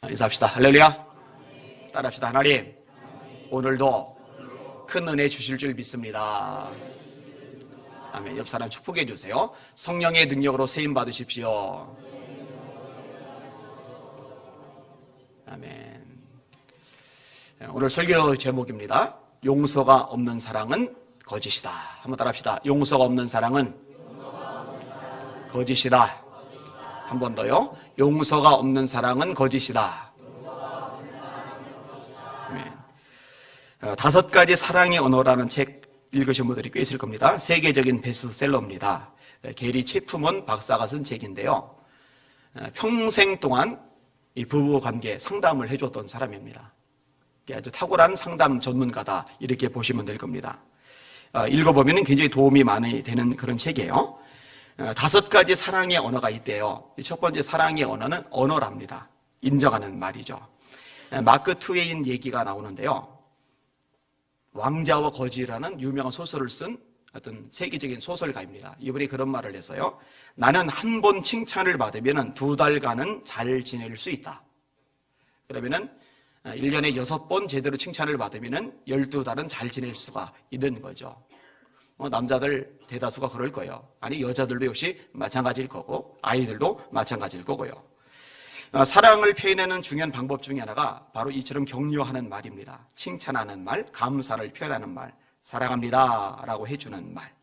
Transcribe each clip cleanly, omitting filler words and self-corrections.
인사합시다. 할렐루야. 따라합시다. 하나님, 오늘도 큰 은혜 주실 줄 믿습니다. 아멘. 옆 사람 축복해 주세요. 성령의 능력으로 세임 받으십시오. 아멘. 오늘 설교 제목입니다. 용서가 없는 사랑은 거짓이다. 한번 따라합시다. 용서가 없는 사랑은 거짓이다. 한 번 더요. 용서가 없는 사랑은 거짓이다. 아멘. 5가지 사랑의 언어라는 책 읽으신 분들이 꽤 있을 겁니다. 세계적인 베스트셀러입니다. 게리 체프먼 박사가 쓴 책인데요. 평생 동안 이 부부 관계 상담을 해줬던 사람입니다. 아주 탁월한 상담 전문가다, 이렇게 보시면 될 겁니다. 읽어보면 굉장히 도움이 많이 되는 그런 책이에요. 5가지 사랑의 언어가 있대요. 첫 번째 사랑의 언어는 언어랍니다. 인정하는 말이죠. 마크 트웨인 얘기가 나오는데요. 왕자와 거지라는 유명한 소설을 쓴 어떤 세계적인 소설가입니다. 이분이 그런 말을 했어요. 나는 한 번 칭찬을 받으면 2달간은 잘 지낼 수 있다. 그러면은 1년에 6번 제대로 칭찬을 받으면 12달은 잘 지낼 수가 있는 거죠. 남자들 대다수가 그럴 거예요. 아니, 여자들도 역시 마찬가지일 거고, 아이들도 마찬가지일 거고요. 사랑을 표현하는 중요한 방법 중에 하나가 바로 이처럼 격려하는 말입니다. 칭찬하는 말, 감사를 표현하는 말, 사랑합니다 라고 해주는 말.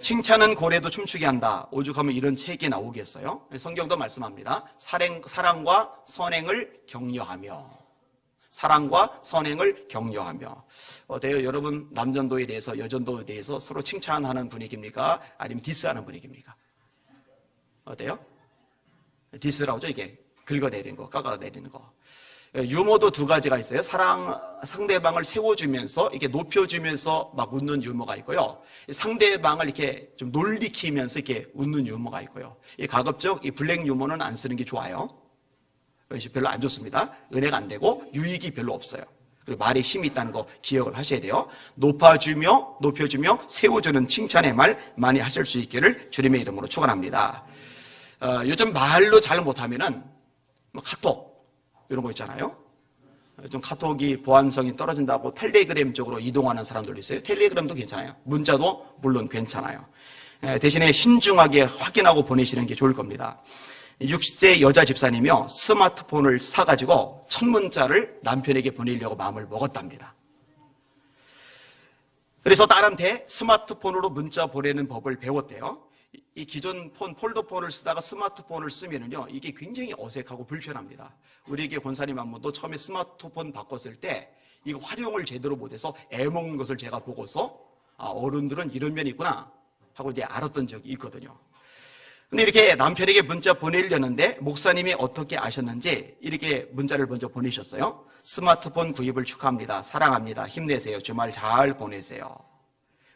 칭찬은 고래도 춤추게 한다. 오죽하면 이런 책이 나오겠어요? 성경도 말씀합니다. 사랑과 선행을 격려하며. 사랑과 선행을 격려하며. 어때요? 여러분, 남전도에 대해서, 여전도에 대해서 서로 칭찬하는 분위기입니까? 아니면 디스하는 분위기입니까? 어때요? 디스라고 하죠. 이게 긁어내리는 거, 깎아내리는 거. 유머도 2가지가 있어요. 상대방을 세워주면서, 이렇게 높여주면서 막 웃는 유머가 있고요. 상대방을 이렇게 좀 놀리키면서 이렇게 웃는 유머가 있고요. 가급적 이 블랙 유머는 안 쓰는 게 좋아요. 그것이 별로 안 좋습니다. 은혜가 안 되고 유익이 별로 없어요. 그리고 말에 힘이 있다는 거 기억을 하셔야 돼요. 높여주며 세워주는 칭찬의 말 많이 하실 수 있기를 주님의 이름으로 축원합니다. 요즘 말로 잘 못하면은 카톡 이런 거 있잖아요. 좀 카톡이 보안성이 떨어진다고 텔레그램 쪽으로 이동하는 사람들도 있어요. 텔레그램도 괜찮아요. 문자도 물론 괜찮아요. 대신에 신중하게 확인하고 보내시는 게 좋을 겁니다. 60대 여자 집사님이요, 스마트폰을 사가지고 첫 문자를 남편에게 보내려고 마음을 먹었답니다. 그래서 딸한테 스마트폰으로 문자 보내는 법을 배웠대요. 이 기존 폴더폰을 쓰다가 스마트폰을 쓰면은요, 이게 굉장히 어색하고 불편합니다. 우리에게 권사님 한 번도 처음에 스마트폰 바꿨을 때 이거 활용을 제대로 못해서 애먹는 것을 제가 보고서 어른들은 이런 면이 있구나 하고 이제 알았던 적이 있거든요. 근데 이렇게 남편에게 문자 보내려는데 목사님이 어떻게 아셨는지 이렇게 문자를 먼저 보내셨어요. 스마트폰 구입을 축하합니다. 사랑합니다. 힘내세요. 주말 잘 보내세요.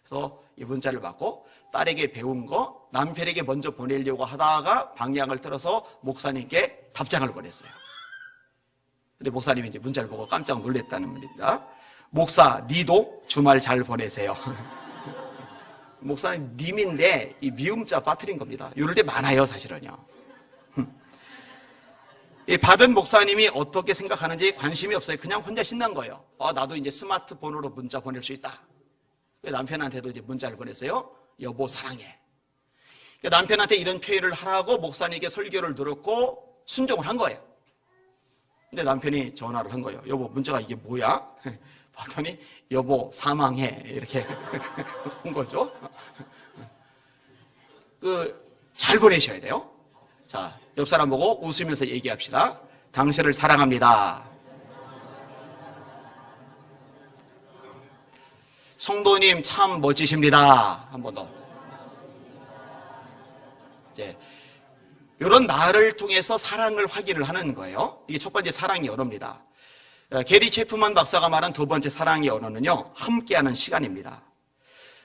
그래서 이 문자를 받고 딸에게 배운 거 남편에게 먼저 보내려고 하다가 방향을 틀어서 목사님께 답장을 보냈어요. 근데 목사님이 이제 문자를 보고 깜짝 놀랐다는 말입니다. 목사, 니도 주말 잘 보내세요. 목사님 님인데 이 미음자 빠뜨린 겁니다. 이럴 때 많아요, 사실은요. 받은 목사님이 어떻게 생각하는지 관심이 없어요. 그냥 혼자 신난 거예요. 나도 이제 스마트폰으로 문자 보낼 수 있다. 남편한테도 이제 문자를 보냈어요. 여보 사랑해. 남편한테 이런 표현을 하라고 목사님에게 설교를 들었고 순종을 한 거예요. 근데 남편이 전화를 한 거예요. 여보, 문자가 이게 뭐야? 봤더니 여보 사망해 이렇게 한 거죠. 잘 보내셔야 돼요. 자, 옆 사람 보고 웃으면서 얘기합시다. 당신을 사랑합니다. 성도님 참 멋지십니다. 한 번 더. 이제 이런 말을 통해서 사랑을 확인을 하는 거예요. 이게 첫 번째 사랑의 언어입니다. 게리 체프먼 박사가 말한 2번째 사랑의 언어는요, 함께하는 시간입니다.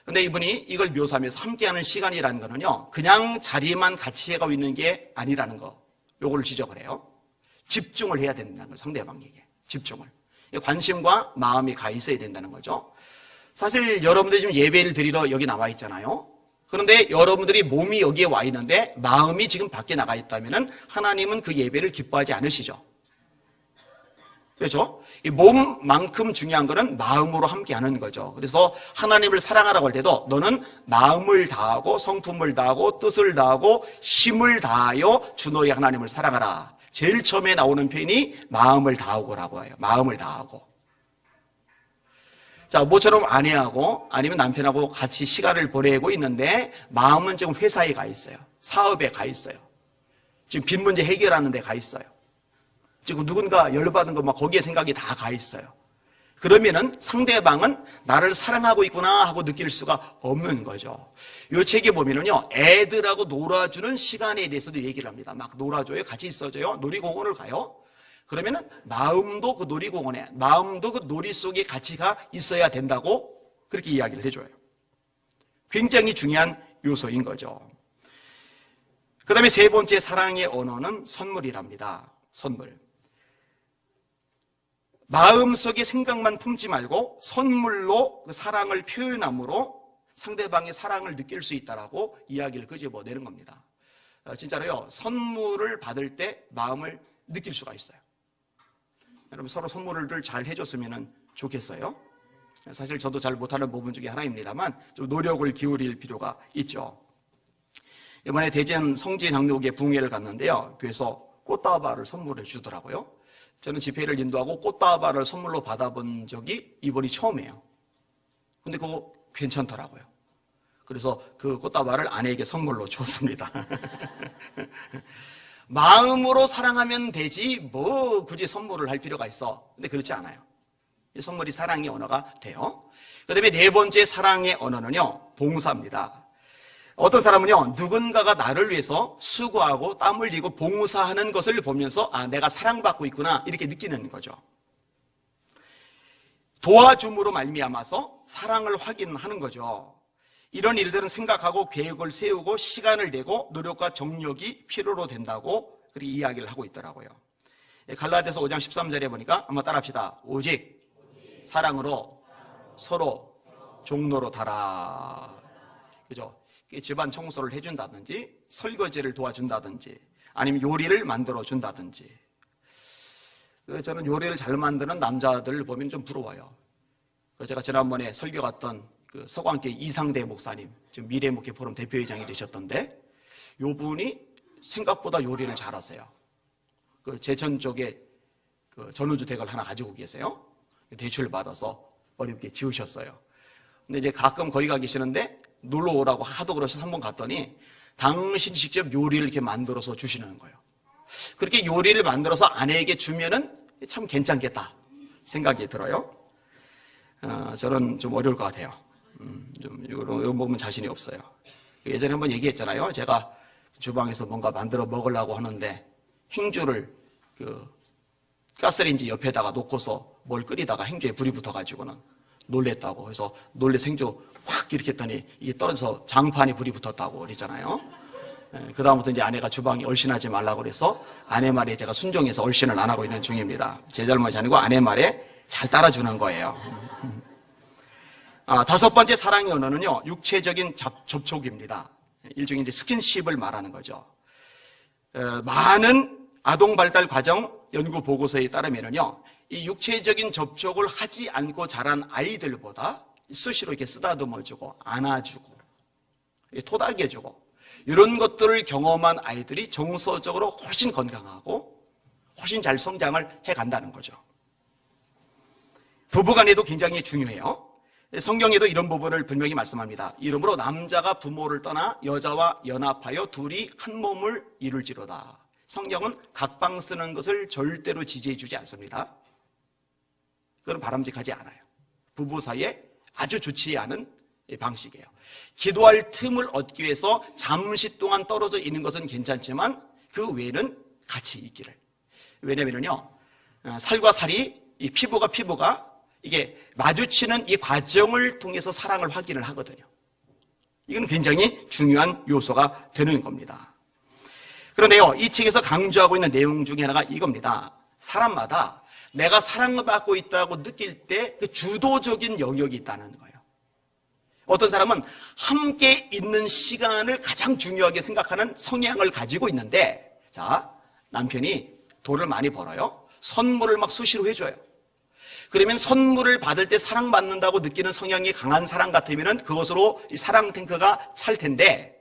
근데 이분이 이걸 묘사하면서 함께하는 시간이라는 거는요, 그냥 자리만 같이 가고 있는 게 아니라는 거, 요거를 지적을 해요. 집중을 해야 된다는 거예요, 상대방에게. 집중을. 관심과 마음이 가 있어야 된다는 거죠. 사실 여러분들이 지금 예배를 드리러 여기 나와 있잖아요. 그런데 여러분들이 몸이 여기에 와 있는데 마음이 지금 밖에 나가 있다면 하나님은 그 예배를 기뻐하지 않으시죠. 그렇죠? 이 몸만큼 중요한 것은 마음으로 함께하는 거죠. 그래서 하나님을 사랑하라고 할 때도 너는 마음을 다하고 성품을 다하고 뜻을 다하고 힘을 다하여 주 너의 하나님을 사랑하라. 제일 처음에 나오는 표현이 마음을 다하고라고 해요. 마음을 다하고. 자, 모처럼 아내하고 아니면 남편하고 같이 시간을 보내고 있는데 마음은 지금 회사에 가 있어요. 사업에 가 있어요. 지금 빚 문제 해결하는 데 가 있어요. 지금 누군가 열받은 거 막 거기에 생각이 다 가 있어요. 그러면은 상대방은 나를 사랑하고 있구나 하고 느낄 수가 없는 거죠. 이 책에 보면은요, 애들하고 놀아주는 시간에 대해서도 얘기를 합니다. 막 놀아줘요. 같이 있어줘요. 놀이공원을 가요. 그러면은 마음도 그 놀이공원에, 마음도 그 놀이 속에 같이 가 있어야 된다고 그렇게 이야기를 해줘요. 굉장히 중요한 요소인 거죠. 그 다음에 세 번째 사랑의 언어는 선물이랍니다. 선물. 마음속에 생각만 품지 말고 선물로 그 사랑을 표현함으로 상대방의 사랑을 느낄 수 있다라고 이야기를 끄집어내는 겁니다. 진짜로요, 선물을 받을 때 마음을 느낄 수가 있어요. 여러분 서로 선물을 잘 해줬으면 좋겠어요. 사실 저도 잘 못하는 부분 중에 하나입니다만 좀 노력을 기울일 필요가 있죠. 이번에 대전 성지 장로교회 붕회를 갔는데요, 교회에서 꽃다발을 선물해 주더라고요. 저는 집회를 인도하고 꽃다발을 선물로 받아본 적이 이번이 처음이에요. 근데 그거 괜찮더라고요. 그래서 그 꽃다발을 아내에게 선물로 줬습니다. 마음으로 사랑하면 되지 뭐 굳이 선물을 할 필요가 있어. 근데 그렇지 않아요. 이 선물이 사랑의 언어가 돼요. 그 다음에 네 번째 사랑의 언어는요, 봉사입니다. 어떤 사람은요, 누군가가 나를 위해서 수고하고 땀 흘리고 봉사하는 것을 보면서 아, 내가 사랑받고 있구나 이렇게 느끼는 거죠. 도와줌으로 말미암아서 사랑을 확인하는 거죠. 이런 일들은 생각하고 계획을 세우고 시간을 내고 노력과 정력이 필요로 된다고 그렇게 이야기를 하고 있더라고요. 갈라디아서 5장 13절에 보니까 한번 따라합시다. 오직 사랑으로 서로 종로로 달아. 그죠? 집안 청소를 해준다든지 설거지를 도와준다든지 아니면 요리를 만들어준다든지. 저는 요리를 잘 만드는 남자들을 보면 좀 부러워요. 제가 지난번에 설교 갔던 그 서광계 이상대 목사님, 지금 미래목회 포럼 대표회장이 되셨던데 요 분이 생각보다 요리를 잘하세요. 그 제천 쪽에 그 전원주택을 하나 가지고 계세요. 대출 받아서 어렵게 지으셨어요. 근데 이제 가끔 거기 가 계시는데 놀러 오라고 하도 그러셔서 한번 갔더니 당신 직접 요리를 이렇게 만들어서 주시는 거예요. 그렇게 요리를 만들어서 아내에게 주면은 참 괜찮겠다 생각이 들어요. 저는 좀 어려울 것 같아요. 좀 이런 부분 자신이 없어요. 예전에 한번 얘기했잖아요. 제가 주방에서 뭔가 만들어 먹으려고 하는데 행주를 그 가스레인지 옆에다가 놓고서 뭘 끓이다가 행주에 불이 붙어가지고는 놀랬다고. 그래서 놀래 생주 확 이렇게 했더니 이게 떨어져서 장판에 불이 붙었다고 그랬잖아요. 그 다음부터 이제 아내가 주방에 얼씬하지 말라고 그래서 아내 말에 제가 순종해서 얼씬을 안 하고 있는 중입니다. 제 잘못이 아니고 아내 말에 잘 따라주는 거예요. 다섯 번째 사랑의 언어는요, 육체적인 접촉입니다. 일종의 이제 스킨십을 말하는 거죠. 많은 아동 발달 과정 연구 보고서에 따르면요, 이 육체적인 접촉을 하지 않고 자란 아이들보다 수시로 이렇게 쓰다듬어주고 안아주고 토닥여주고 이런 것들을 경험한 아이들이 정서적으로 훨씬 건강하고 훨씬 잘 성장을 해간다는 거죠. 부부간에도 굉장히 중요해요. 성경에도 이런 부분을 분명히 말씀합니다. 이러므로 남자가 부모를 떠나 여자와 연합하여 둘이 한 몸을 이룰지로다. 성경은 각방 쓰는 것을 절대로 지지해 주지 않습니다. 그건 바람직하지 않아요. 부부 사이에 아주 좋지 않은 방식이에요. 기도할 틈을 얻기 위해서 잠시 동안 떨어져 있는 것은 괜찮지만 그 외에는 같이 있기를. 왜냐면요, 살과 살이, 이 피부가 이게 마주치는 이 과정을 통해서 사랑을 확인을 하거든요. 이건 굉장히 중요한 요소가 되는 겁니다. 그런데요, 이 책에서 강조하고 있는 내용 중에 하나가 이겁니다. 사람마다 내가 사랑을 받고 있다고 느낄 때 그 주도적인 영역이 있다는 거예요. 어떤 사람은 함께 있는 시간을 가장 중요하게 생각하는 성향을 가지고 있는데, 자, 남편이 돈을 많이 벌어요. 선물을 막 수시로 해줘요. 그러면 선물을 받을 때 사랑받는다고 느끼는 성향이 강한 사람 같으면 그것으로 이 사랑 탱크가 찰 텐데,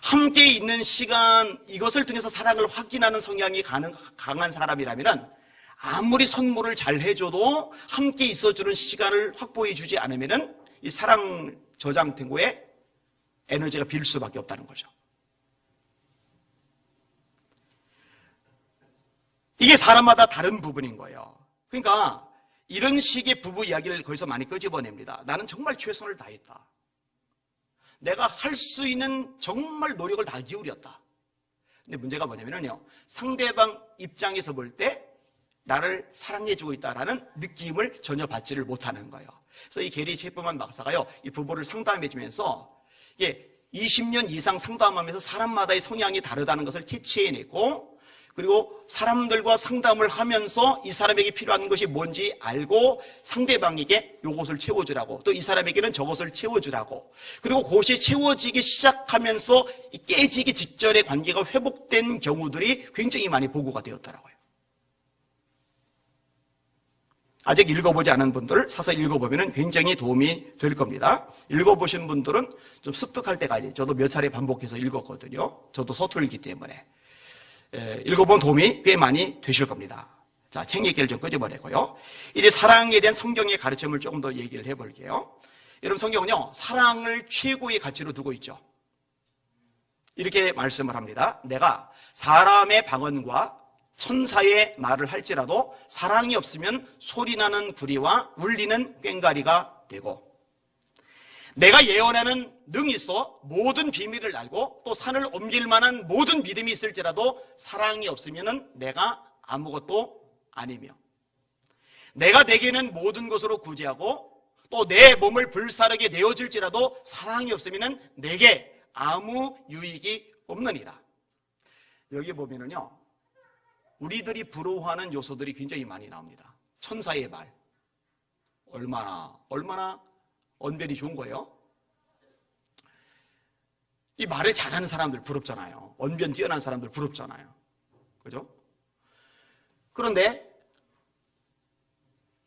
함께 있는 시간, 이것을 통해서 사랑을 확인하는 성향이 강한 사람이라면 아무리 선물을 잘 해줘도 함께 있어주는 시간을 확보해 주지 않으면 이 사랑 저장 탱고에 에너지가 빌 수밖에 없다는 거죠. 이게 사람마다 다른 부분인 거예요. 그러니까 이런 식의 부부 이야기를 거기서 많이 끄집어냅니다. 나는 정말 최선을 다했다. 내가 할 수 있는 정말 노력을 다 기울였다. 근데 문제가 뭐냐면요, 상대방 입장에서 볼 때 나를 사랑해주고 있다라는 느낌을 전혀 받지를 못하는 거예요. 그래서 이 게리 체프만 박사가요, 이 부부를 상담해주면서 이게 20년 이상 상담하면서 사람마다의 성향이 다르다는 것을 캐치해냈고, 그리고 사람들과 상담을 하면서 이 사람에게 필요한 것이 뭔지 알고 상대방에게 이것을 채워주라고, 또 이 사람에게는 저것을 채워주라고, 그리고 그것이 채워지기 시작하면서 깨지기 직전의 관계가 회복된 경우들이 굉장히 많이 보고가 되었더라고요. 아직 읽어보지 않은 분들 사서 읽어보면 굉장히 도움이 될 겁니다. 읽어보신 분들은 좀 습득할 때까지, 저도 몇 차례 반복해서 읽었거든요. 저도 서툴기 때문에. 읽어본 도움이 꽤 많이 되실 겁니다. 자, 책 얘기를 좀 끄집어내고요. 이제 사랑에 대한 성경의 가르침을 조금 더 얘기를 해볼게요. 여러분, 성경은요, 사랑을 최고의 가치로 두고 있죠. 이렇게 말씀을 합니다. 내가 사람의 방언과 천사의 말을 할지라도 사랑이 없으면 소리나는 구리와 울리는 꽹과리가 되고, 내가 예언하는 능이 있어 모든 비밀을 알고 또 산을 옮길 만한 모든 믿음이 있을지라도 사랑이 없으면 내가 아무것도 아니며, 내가 내게는 모든 것으로 구제하고 또 내 몸을 불사르게 내어줄지라도 사랑이 없으면 내게 아무 유익이 없느니라. 여기 보면은요, 우리들이 부러워하는 요소들이 굉장히 많이 나옵니다. 천사의 말, 얼마나 언변이 좋은 거예요. 이 말을 잘하는 사람들 부럽잖아요. 언변 뛰어난 사람들 부럽잖아요. 그죠? 그런데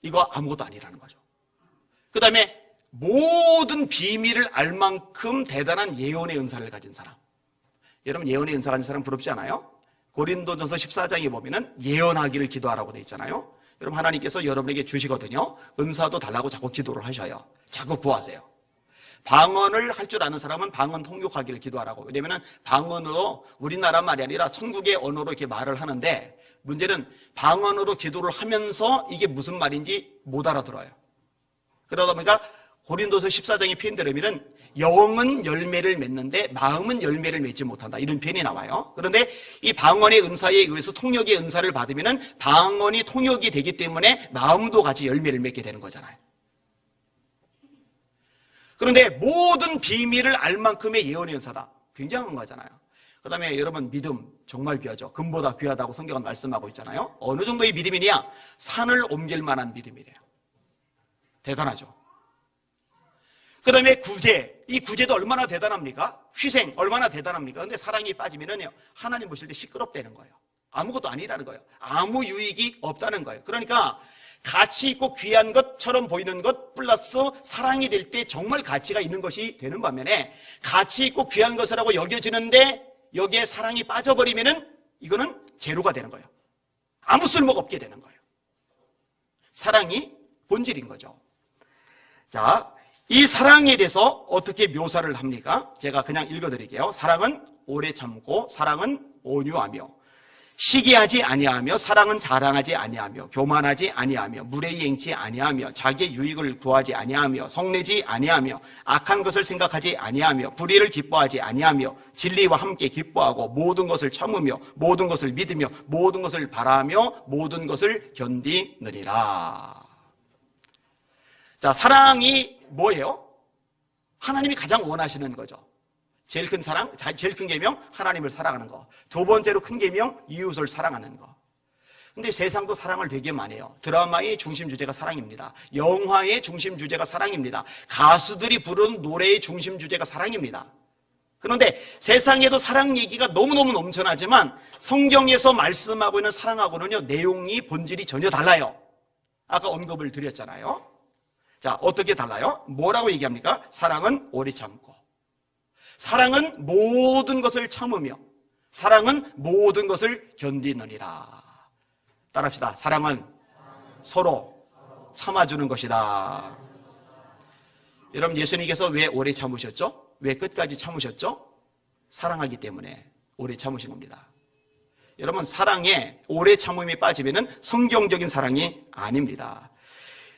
이거 아무것도 아니라는 거죠. 그 다음에 모든 비밀을 알 만큼 대단한 예언의 은사를 가진 사람. 여러분, 예언의 은사 가진 사람 부럽지 않아요? 고린도전서 14장에 보면은 예언하기를 기도하라고 돼 있잖아요. 여러분, 하나님께서 여러분에게 주시거든요. 은사도 달라고 자꾸 기도를 하셔요. 자꾸 구하세요. 방언을 할 줄 아는 사람은 방언 통역하기를 기도하라고. 왜냐면 방언으로, 우리나라 말이 아니라 천국의 언어로 이렇게 말을 하는데, 문제는 방언으로 기도를 하면서 이게 무슨 말인지 못 알아들어요. 그러다 보니까 고린도서 14장의 표현대로면 영은 열매를 맺는데 마음은 열매를 맺지 못한다, 이런 표현이 나와요. 그런데 이 방언의 은사에 의해서 통역의 은사를 받으면 방언이 통역이 되기 때문에 마음도 같이 열매를 맺게 되는 거잖아요. 그런데 모든 비밀을 알 만큼의 예언의 은사다, 굉장한 거잖아요. 그 다음에 여러분, 믿음 정말 귀하죠. 금보다 귀하다고 성경은 말씀하고 있잖아요. 어느 정도의 믿음이냐? 산을 옮길 만한 믿음이래요. 대단하죠. 그 다음에 구제, 이 구제도 얼마나 대단합니까? 희생 얼마나 대단합니까? 근데 사랑이 빠지면은요, 하나님 보실 때 시끄럽다는 거예요. 아무것도 아니라는 거예요. 아무 유익이 없다는 거예요. 그러니까 가치 있고 귀한 것처럼 보이는 것 플러스 사랑이 될 때 정말 가치가 있는 것이 되는 반면에, 가치 있고 귀한 것이라고 여겨지는데 여기에 사랑이 빠져버리면은 이거는 제로가 되는 거예요. 아무 쓸모가 없게 되는 거예요. 사랑이 본질인 거죠. 자, 이 사랑에 대해서 어떻게 묘사를 합니까? 제가 그냥 읽어드릴게요. 사랑은 오래 참고, 사랑은 온유하며, 시기하지 아니하며, 사랑은 자랑하지 아니하며, 교만하지 아니하며, 무례히 행치 아니하며, 자기의 유익을 구하지 아니하며, 성내지 아니하며, 악한 것을 생각하지 아니하며, 불의를 기뻐하지 아니하며, 진리와 함께 기뻐하고, 모든 것을 참으며, 모든 것을 믿으며, 모든 것을 바라며, 모든 것을 견디느니라. 자, 사랑이 뭐예요? 하나님이 가장 원하시는 거죠. 제일 큰 사랑, 제일 큰 계명, 하나님을 사랑하는 거. 두 번째로 큰 계명, 이웃을 사랑하는 거. 근데 세상도 사랑을 되게 많이 해요. 드라마의 중심 주제가 사랑입니다. 영화의 중심 주제가 사랑입니다. 가수들이 부르는 노래의 중심 주제가 사랑입니다. 그런데 세상에도 사랑 얘기가 너무너무 넘쳐나지만 성경에서 말씀하고 있는 사랑하고는요, 내용이 본질이 전혀 달라요. 아까 언급을 드렸잖아요. 자, 어떻게 달라요? 뭐라고 얘기합니까? 사랑은 오래 참고, 사랑은 모든 것을 참으며, 사랑은 모든 것을 견디느니라. 따라합시다. 사랑은 서로 참아주는 것이다. 여러분, 예수님께서 왜 오래 참으셨죠? 왜 끝까지 참으셨죠? 사랑하기 때문에 오래 참으신 겁니다. 여러분, 사랑에 오래 참음이 빠지면 성경적인 사랑이 아닙니다.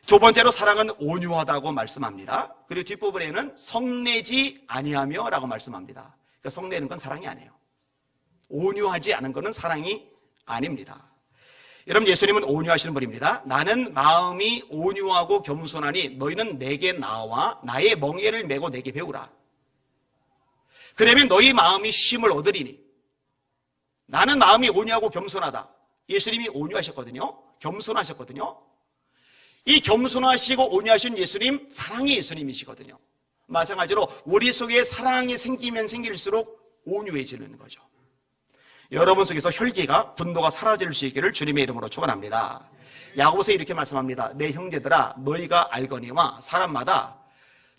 두 번째로 사랑은 온유하다고 말씀합니다. 그리고 뒷부분에는 성내지 아니하며 라고 말씀합니다. 그러니까 성내는 건 사랑이 아니에요. 온유하지 않은 것은 사랑이 아닙니다. 여러분, 예수님은 온유하시는 분입니다. 나는 마음이 온유하고 겸손하니 너희는 내게 나와 나의 멍에를 메고 내게 배우라. 그러면 너희 마음이 쉼을 얻으리니. 나는 마음이 온유하고 겸손하다. 예수님이 온유하셨거든요. 겸손하셨거든요. 이 겸손하시고 온유하신 예수님, 사랑의 예수님이시거든요. 마찬가지로 우리 속에 사랑이 생기면 생길수록 온유해지는 거죠. 여러분 속에서 혈기가, 분노가 사라질 수 있기를 주님의 이름으로 축원합니다. 야고보서에 이렇게 말씀합니다. 내 형제들아, 너희가 알거니와 사람마다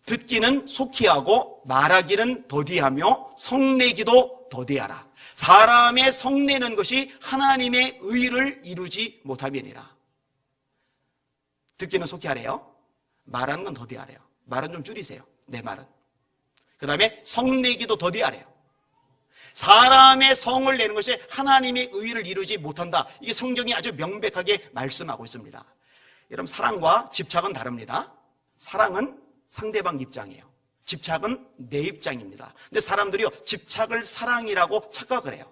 듣기는 속히 하고 말하기는 더디하며 성내기도 더디하라. 사람의 성내는 것이 하나님의 의를 이루지 못함이니라. 듣기는 속히 하래요. 말하는 건 더디하래요. 말은 좀 줄이세요. 내 말은. 그 다음에 성내기도 더디하래요. 사람의 성을 내는 것이 하나님의 의를 이루지 못한다. 이게 성경이 아주 명백하게 말씀하고 있습니다. 여러분, 사랑과 집착은 다릅니다. 사랑은 상대방 입장이에요. 집착은 내 입장입니다. 근데 사람들이요, 집착을 사랑이라고 착각을 해요.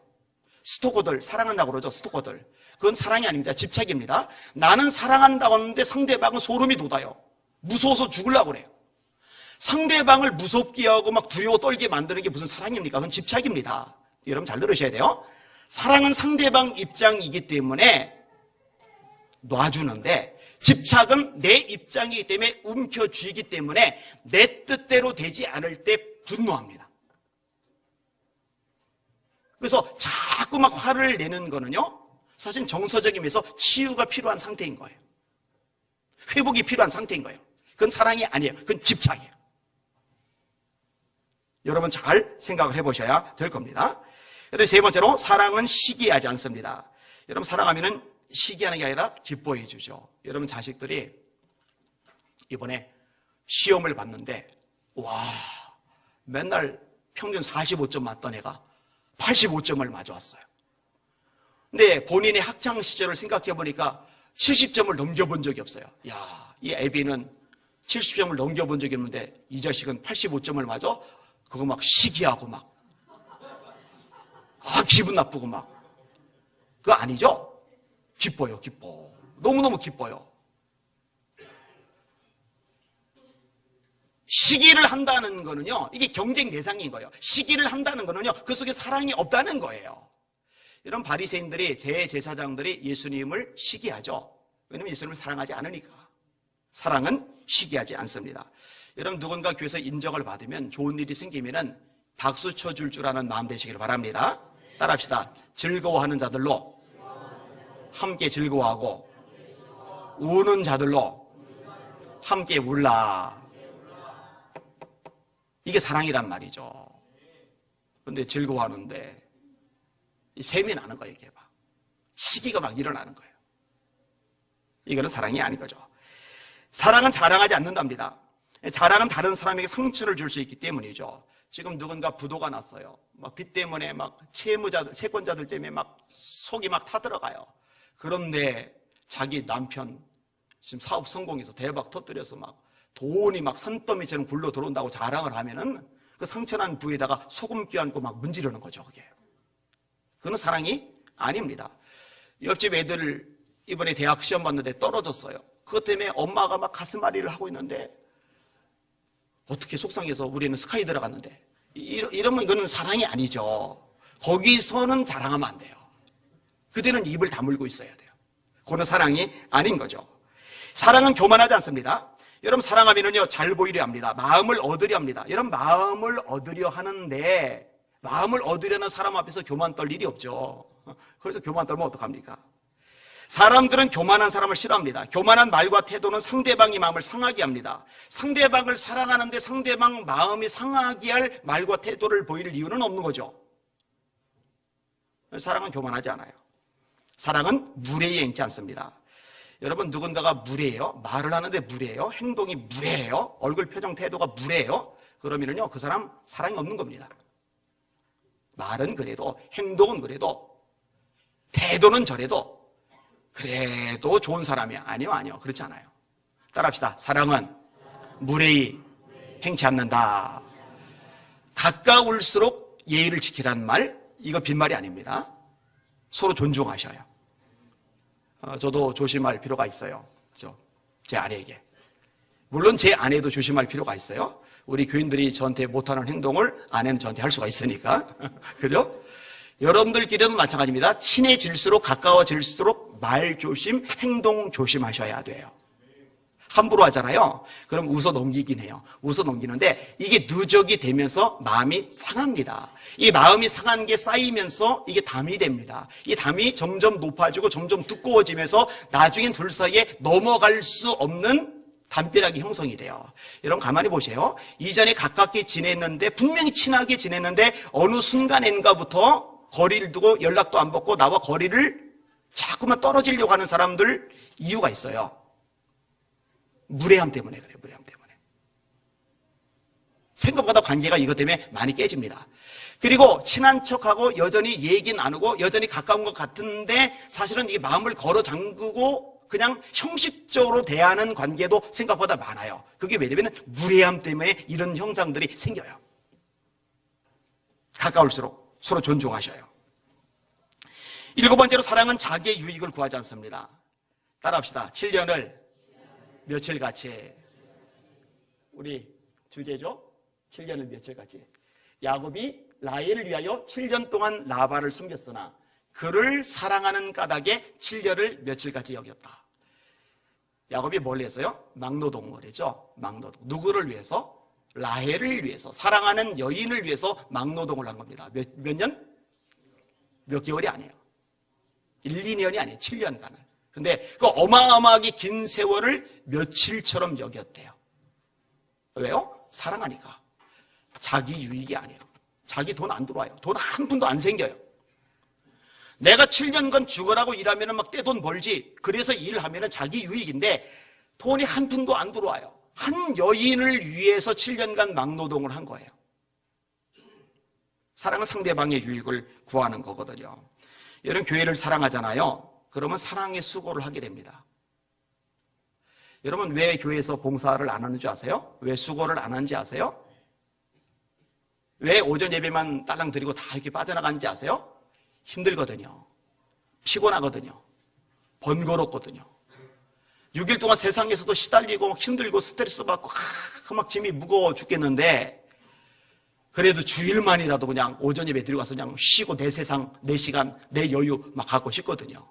스토커들, 사랑한다고 그러죠. 스토커들. 그건 사랑이 아닙니다. 집착입니다. 나는 사랑한다고 하는데 상대방은 소름이 돋아요. 무서워서 죽으려고 그래요. 상대방을 무섭게 하고 막 두려워 떨게 만드는 게 무슨 사랑입니까? 그건 집착입니다. 여러분 잘 들으셔야 돼요. 사랑은 상대방 입장이기 때문에 놔주는데, 집착은 내 입장이기 때문에 움켜쥐기 때문에 내 뜻대로 되지 않을 때 분노합니다. 그래서 자꾸 막 화를 내는 거는요, 사실 정서적인 면에서 치유가 필요한 상태인 거예요. 회복이 필요한 상태인 거예요. 그건 사랑이 아니에요. 그건 집착이에요. 여러분 잘 생각을 해보셔야 될 겁니다. 그리고 세 번째로, 사랑은 시기하지 않습니다. 여러분, 사랑하면은 시기하는 게 아니라 기뻐해 주죠. 여러분 자식들이 이번에 시험을 봤는데, 와, 맨날 평균 45점 맞던 애가 85점을 맞아왔어요. 근데 본인의 학창 시절을 생각해 보니까 70점을 넘겨본 적이 없어요. 야, 이 애비는 70점을 넘겨본 적이 없는데 이 자식은 85점을 맞아? 그거 막 시기하고 막, 기분 나쁘고 막. 그거 아니죠? 기뻐요, 기뻐. 너무너무 기뻐요. 시기를 한다는 거는요, 이게 경쟁 대상인 거예요. 시기를 한다는 거는요, 그 속에 사랑이 없다는 거예요. 이런 바리새인들이, 대제사장들이 예수님을 시기하죠. 왜냐하면 예수님을 사랑하지 않으니까. 사랑은 시기하지 않습니다. 여러분, 누군가 교회에서 인정을 받으면, 좋은 일이 생기면은 박수 쳐줄 줄 아는 마음 되시기를 바랍니다. 따라합시다. 즐거워하는 자들로 함께 즐거워하고, 우는 자들로 함께 울라. 이게 사랑이란 말이죠. 그런데 즐거워하는데 샘이 나는 거예요. 이게 막 시기가 막 일어나는 거예요. 이거는 사랑이 아닌 거죠. 사랑은 자랑하지 않는답니다. 자랑은 다른 사람에게 상처를 줄 수 있기 때문이죠. 지금 누군가 부도가 났어요. 막 빚 때문에 막 채권자들 때문에 막 속이 막 타들어가요. 그런데 자기 남편 지금 사업 성공해서 대박 터뜨려서 막 돈이 막 산더미처럼 굴러 들어온다고 자랑을 하면은 그 상처난 부에다가 소금 껴안고 막 문지르는 거죠, 그게. 그건 사랑이 아닙니다. 옆집 애들 이번에 대학 시험 봤는데 떨어졌어요. 그것 때문에 엄마가 막 가슴앓이를 하고 있는데 어떻게 속상해서 우리는 스카이 들어갔는데, 이러면 이거는 사랑이 아니죠. 거기서는 자랑하면 안 돼요. 그때는 입을 다물고 있어야 돼요. 그건 사랑이 아닌 거죠. 사랑은 교만하지 않습니다. 여러분, 사랑하면은요, 잘 보이려 합니다. 마음을 얻으려 합니다. 여러분, 마음을 얻으려 하는데, 마음을 얻으려는 사람 앞에서 교만 떨 일이 없죠. 그래서 교만 떨면 어떡합니까? 사람들은 교만한 사람을 싫어합니다. 교만한 말과 태도는 상대방의 마음을 상하게 합니다. 상대방을 사랑하는데 상대방 마음이 상하게 할 말과 태도를 보일 이유는 없는 거죠. 사랑은 교만하지 않아요. 사랑은 무례에 있지 않습니다. 여러분, 누군가가 무례해요? 말을 하는데 무례해요? 행동이 무례해요? 얼굴 표정 태도가 무례해요? 그러면은요, 그 사람 사랑이 없는 겁니다. 말은 그래도, 행동은 그래도, 태도는 저래도, 그래도 좋은 사람이야. 아니요. 그렇지 않아요. 따라합시다. 사랑은 무례히 행치 않는다. 가까울수록 예의를 지키라는 말, 이거 빈말이 아닙니다. 서로 존중하셔요. 저도 조심할 필요가 있어요. 제 아내에게. 물론 제 아내도 조심할 필요가 있어요. 우리 교인들이 저한테 못하는 행동을 아내는 저한테 할 수가 있으니까. 그죠? 여러분들끼리도 마찬가지입니다. 친해질수록, 가까워질수록 말 조심, 행동 조심하셔야 돼요. 함부로 하잖아요. 그럼 웃어 넘기긴 해요. 웃어 넘기는데 이게 누적이 되면서 마음이 상합니다. 이 마음이 상한 게 쌓이면서 이게 담이 됩니다. 이 담이 점점 높아지고 점점 두꺼워지면서 나중엔 둘 사이에 넘어갈 수 없는 담벼락이 형성이 돼요. 여러분, 가만히 보세요. 이전에 가깝게 지냈는데, 분명히 친하게 지냈는데 어느 순간인가부터 거리를 두고 연락도 안 받고 나와 거리를 자꾸만 떨어지려고 하는 사람들 이유가 있어요. 무례함 때문에 그래요. 무례함 때문에. 생각보다 관계가 이것 때문에 많이 깨집니다. 그리고 친한 척하고 여전히 얘기 나누고 여전히 가까운 것 같은데 사실은 이 마음을 걸어 잠그고 그냥 형식적으로 대하는 관계도 생각보다 많아요. 그게 왜냐면 무례함 때문에 이런 형상들이 생겨요. 가까울수록 서로 존중하셔요. 7번째로 사랑은 자기의 유익을 구하지 않습니다. 따라합시다. 7년을 며칠같이. 우리 주제죠? 7년을 며칠같이. 야곱이 라헬을 위하여 7년 동안 라반을 섬겼으나 그를 사랑하는 까닭에 7년을 며칠같이 여겼다. 야곱이 뭘 했어요? 막노동을 했죠. 막노동. 누구를 위해서? 라헬을 위해서, 사랑하는 여인을 위해서 막노동을 한 겁니다. 몇 년? 몇 개월이 아니에요. 1, 2년이 아니에요. 7년간을. 근데 그 어마어마하게 긴 세월을 며칠처럼 여겼대요. 왜요? 사랑하니까. 자기 유익이 아니에요. 자기 돈 안 들어와요. 돈 한 푼도 안 생겨요. 내가 7년간 죽으라고 일하면 막 떼돈 벌지. 그래서 일하면 자기 유익인데 돈이 한 푼도 안 들어와요. 한 여인을 위해서 7년간 막노동을 한 거예요. 사랑은 상대방의 유익을 구하는 거거든요. 여러분, 교회를 사랑하잖아요. 그러면 사랑의 수고를 하게 됩니다. 여러분, 왜 교회에서 봉사를 안 하는 줄 아세요? 왜 수고를 안 하는지 아세요? 왜 오전 예배만 딸랑 드리고 다 이렇게 빠져나가는지 아세요? 힘들거든요. 피곤하거든요. 번거롭거든요. 6일 동안 세상에서도 시달리고 막 힘들고 스트레스 받고 막 짐이 무거워 죽겠는데 그래도 주일만이라도 그냥 오전 예배 드리고 가서 그냥 쉬고 내 세상, 내 시간, 내 여유 막 갖고 싶거든요.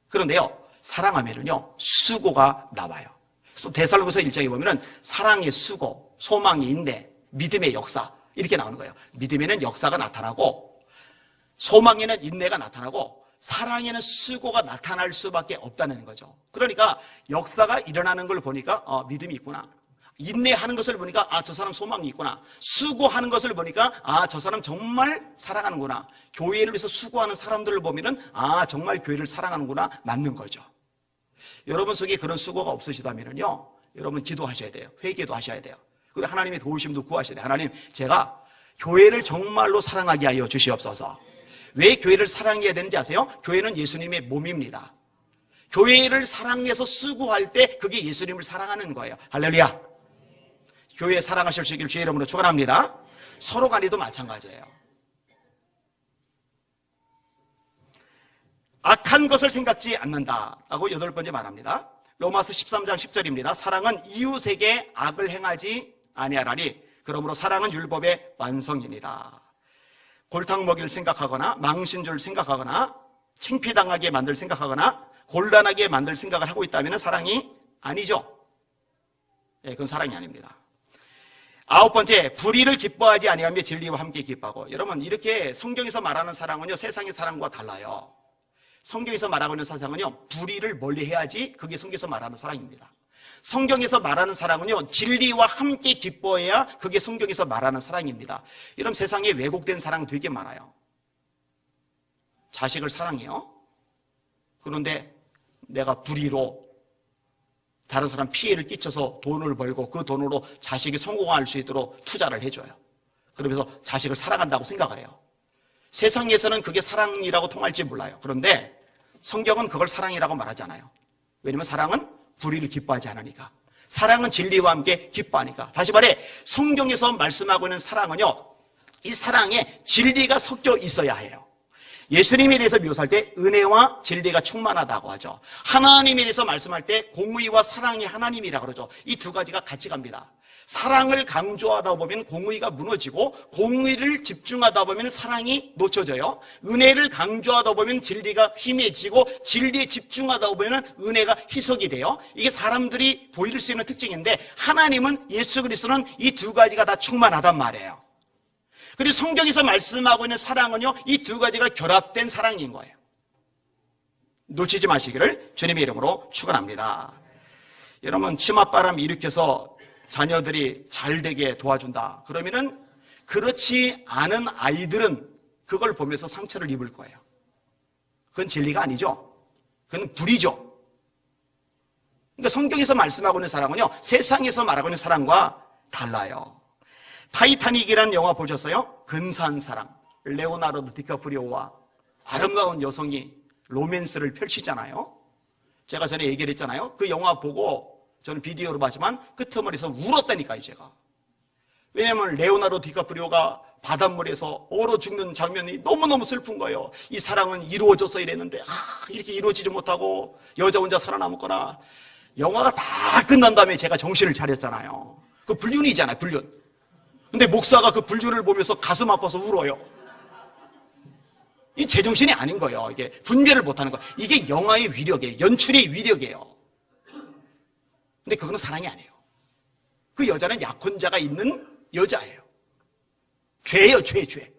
그런데요, 사랑하면은요, 수고가 나와요. 그래서 데살로니가서 1장에 보면은 사랑의 수고, 소망의 인내, 믿음의 역사 이렇게 나오는 거예요. 믿음에는 역사가 나타나고 소망에는 인내가 나타나고 사랑에는 수고가 나타날 수밖에 없다는 거죠. 그러니까 역사가 일어나는 걸 보니까 믿음이 있구나. 인내하는 것을 보니까 저 사람 소망이 있구나. 수고하는 것을 보니까 저 사람 정말 사랑하는구나. 교회를 위해서 수고하는 사람들을 보면은 정말 교회를 사랑하는구나. 맞는 거죠. 여러분 속에 그런 수고가 없으시다면은요, 여러분 기도하셔야 돼요. 회개도 하셔야 돼요. 그리고 하나님의 도우심도 구하셔야 돼요. 하나님, 제가 교회를 정말로 사랑하게 하여 주시옵소서. 왜 교회를 사랑해야 되는지 아세요? 교회는 예수님의 몸입니다. 교회를 사랑해서 수고할 때 그게 예수님을 사랑하는 거예요. 할렐루야. 교회 사랑하실 수 있기를 주의 이름으로 축원합니다. 서로 간에도 마찬가지예요. 악한 것을 생각지 않는다라고 8번째 말합니다. 로마서 13장 10절입니다. 사랑은 이웃에게 악을 행하지 아니하라니 그러므로 사랑은 율법의 완성이니라. 골탕 먹이를 생각하거나 망신 줄 생각하거나 창피당하게 만들 생각하거나 곤란하게 만들 생각을 하고 있다면 사랑이 아니죠. 예, 그건 사랑이 아닙니다. 9번째, 불의를 기뻐하지 아니하며 진리와 함께 기뻐하고. 여러분, 이렇게 성경에서 말하는 사랑은요, 세상의 사랑과 달라요. 성경에서 말하고 있는 사랑은요, 불의를 멀리해야지 그게 성경에서 말하는 사랑입니다. 성경에서 말하는 사랑은요, 진리와 함께 기뻐해야 그게 성경에서 말하는 사랑입니다. 이런 세상에 왜곡된 사랑 되게 많아요. 자식을 사랑해요. 그런데 내가 불의로 다른 사람 피해를 끼쳐서 돈을 벌고 그 돈으로 자식이 성공할 수 있도록 투자를 해줘요. 그러면서 자식을 사랑한다고 생각을 해요. 세상에서는 그게 사랑이라고 통할지 몰라요. 그런데 성경은 그걸 사랑이라고 말하잖아요. 왜냐하면 사랑은 불의를 기뻐하지 않으니까. 사랑은 진리와 함께 기뻐하니까. 다시 말해, 성경에서 말씀하고 있는 사랑은요, 이 사랑에 진리가 섞여 있어야 해요. 예수님에 대해서 묘사할 때 은혜와 진리가 충만하다고 하죠. 하나님에 대해서 말씀할 때 공의와 사랑이 하나님이라고 그러죠. 이 두 가지가 같이 갑니다. 사랑을 강조하다 보면 공의가 무너지고, 공의를 집중하다 보면 사랑이 놓쳐져요. 은혜를 강조하다 보면 진리가 희미해지고, 진리에 집중하다 보면 은혜가 희석이 돼요. 이게 사람들이 보일 수 있는 특징인데, 하나님은, 예수 그리스도는 이 두 가지가 다 충만하단 말이에요. 그리고 성경에서 말씀하고 있는 사랑은요, 이 두 가지가 결합된 사랑인 거예요. 놓치지 마시기를 주님의 이름으로 축원합니다. 여러분, 치맛바람 일으켜서 자녀들이 잘 되게 도와준다. 그러면은 그렇지 않은 아이들은 그걸 보면서 상처를 입을 거예요. 그건 진리가 아니죠. 그건 불이죠. 그러니까 성경에서 말씀하고 있는 사랑은요, 세상에서 말하고 있는 사랑과 달라요. 타이타닉이라는 영화 보셨어요? 근사한 사랑. 레오나르도 디카프리오와 아름다운 여성이 로맨스를 펼치잖아요. 제가 전에 얘기를 했잖아요. 그 영화 보고 저는 비디오로 봤지만 끄트머리에서 울었다니까요, 제가. 왜냐하면 레오나르도 디카프리오가 바닷물에서 얼어 죽는 장면이 너무너무 슬픈 거예요. 이 사랑은 이루어져서 이랬는데 이렇게 이루어지지 못하고 여자 혼자 살아남았거나. 영화가 다 끝난 다음에 제가 정신을 차렸잖아요. 그 불륜이잖아요, 불륜. 근데 목사가 그 불륜을 보면서 가슴 아파서 울어요. 이 제정신이 아닌 거예요. 이게 분별을 못하는 거. 이게 영화의 위력이에요. 연출의 위력이에요. 근데 그거는 사랑이 아니에요. 그 여자는 약혼자가 있는 여자예요. 죄예요, 죄.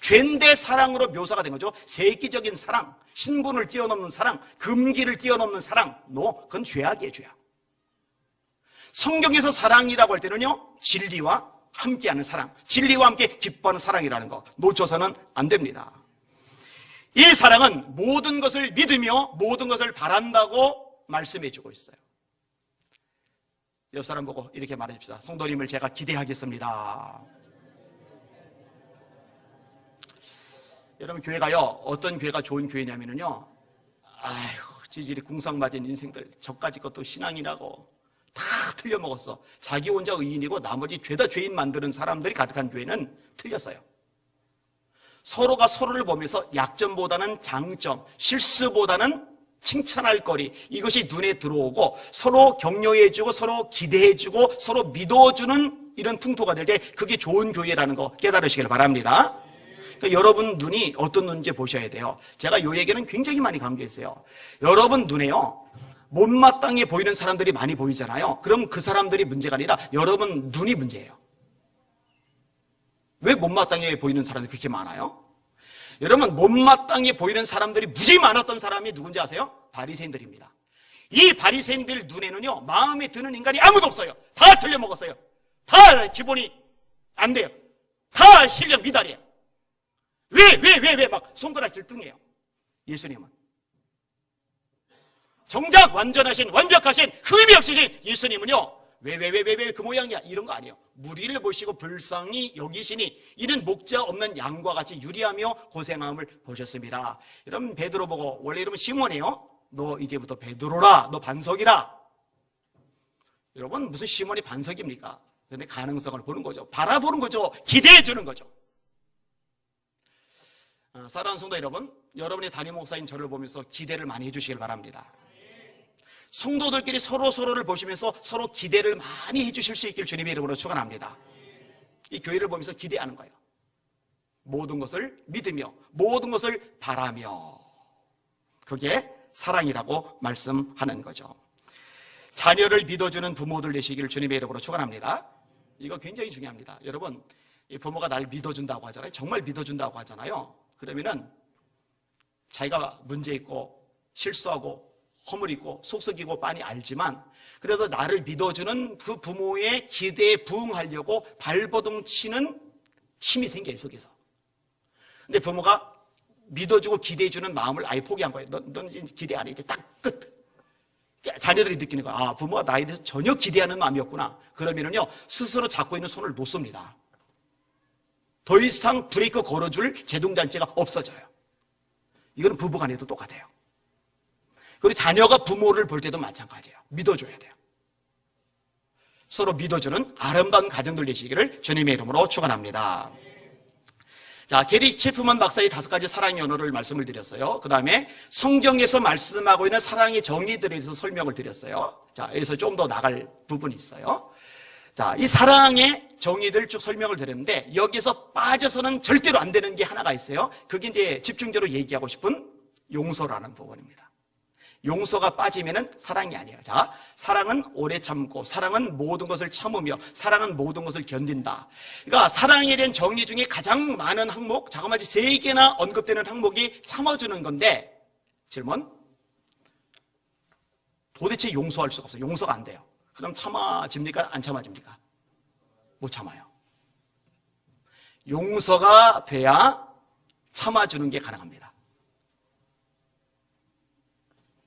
죄인데 사랑으로 묘사가 된 거죠. 세기적인 사랑, 신분을 뛰어넘는 사랑, 금기를 뛰어넘는 사랑. 그건 죄악이에요, 죄악. 성경에서 사랑이라고 할 때는요, 진리와 함께하는 사랑, 진리와 함께 기뻐하는 사랑이라는 거 놓쳐서는 안 됩니다. 이 사랑은 모든 것을 믿으며 모든 것을 바란다고 말씀해주고 있어요. 옆 사람 보고 이렇게 말해줍시다. 성도님을 제가 기대하겠습니다. 여러분, 교회가요, 어떤 교회가 좋은 교회냐면요, 지질이 궁상맞은 인생들, 저까지 것도 신앙이라고 다 틀려먹었어. 자기 혼자 의인이고 나머지 죄다 죄인 만드는 사람들이 가득한 교회는 틀렸어요. 서로가 서로를 보면서 약점보다는 장점, 실수보다는 칭찬할 거리, 이것이 눈에 들어오고 서로 격려해주고 서로 기대해주고 서로 믿어주는 이런 풍토가 될 때 그게 좋은 교회라는 거 깨달으시길 바랍니다. 그러니까 여러분 눈이 어떤 눈인지 보셔야 돼요. 제가 이 얘기는 굉장히 많이 강조했어요. 여러분 눈에요, 못마땅해 보이는 사람들이 많이 보이잖아요. 그럼 그 사람들이 문제가 아니라 여러분 눈이 문제예요. 왜 못마땅해 보이는 사람들이 그렇게 많아요? 여러분, 못마땅해 보이는 사람들이 무지 많았던 사람이 누군지 아세요? 바리새인들입니다. 이 바리새인들 눈에는요, 마음에 드는 인간이 아무도 없어요. 다 틀려먹었어요. 다 기본이 안 돼요. 다 실력 미달이에요. 왜 막 손가락질 뚱해요. 예수님은 정작 완전하신, 완벽하신, 흠이 없으신 예수님은요, 왜 그 모양이야, 이런 거 아니에요. 무리를 보시고 불쌍히 여기시니 이는 목자 없는 양과 같이 유리하며 고생함을 보셨습니다. 여러분, 베드로 보고, 원래 이름은 시몬이에요. 너 이제부터 베드로라, 너 반석이라. 여러분, 무슨 시몬이 반석입니까? 그런데 가능성을 보는 거죠. 바라보는 거죠. 기대해 주는 거죠. 사랑하는 성도 여러분, 여러분의 담임 목사인 저를 보면서 기대를 많이 해주시길 바랍니다. 성도들끼리 서로를 보시면서 서로 기대를 많이 해주실 수 있길 주님의 이름으로 축원합니다. 이 교회를 보면서 기대하는 거예요. 모든 것을 믿으며 모든 것을 바라며. 그게 사랑이라고 말씀하는 거죠. 자녀를 믿어주는 부모들 되시기를 주님의 이름으로 축원합니다. 이거 굉장히 중요합니다. 여러분, 이 부모가 날 믿어준다고 하잖아요. 정말 믿어준다고 하잖아요. 그러면은 자기가 문제 있고 실수하고 허물 있고 속썩이고 빤히 알지만 그래도 나를 믿어주는 그 부모의 기대에 부응하려고 발버둥 치는 힘이 생겨요, 속에서. 근데 부모가 믿어주고 기대해주는 마음을 아예 포기한 거예요. 넌 기대 안 해. 이제 딱 끝. 자녀들이 느끼는 거야. 아, 부모가 나에 대해서 전혀 기대하는 마음이었구나. 그러면은요, 스스로 잡고 있는 손을 놓습니다. 더 이상 브레이크 걸어줄 제동장치가 없어져요. 이거는 부부간에도 똑같아요. 그리고 자녀가 부모를 볼 때도 마찬가지예요. 믿어줘야 돼요. 서로 믿어주는 아름다운 가정들 되시기를 주님의 이름으로 축원합니다. 자, 게리 체프먼 박사의 5가지 사랑의 언어를 말씀을 드렸어요. 그 다음에 성경에서 말씀하고 있는 사랑의 정의들에 대해서 설명을 드렸어요. 자, 여기서 좀 더 나갈 부분이 있어요. 자, 이 사랑의 정의들 쭉 설명을 드렸는데 여기서 빠져서는 절대로 안 되는 게 하나가 있어요. 그게 이제 집중적으로 얘기하고 싶은 용서라는 부분입니다. 용서가 빠지면은 사랑이 아니에요. 자, 사랑은 오래 참고, 사랑은 모든 것을 참으며, 사랑은 모든 것을 견딘다. 그러니까 사랑에 대한 정의 중에 가장 많은 항목, 자그마치 3개나 언급되는 항목이 참아주는 건데, 질문? 도대체 용서할 수가 없어요. 용서가 안 돼요. 그럼 참아집니까? 안 참아집니까? 못 참아요. 용서가 돼야 참아주는 게 가능합니다.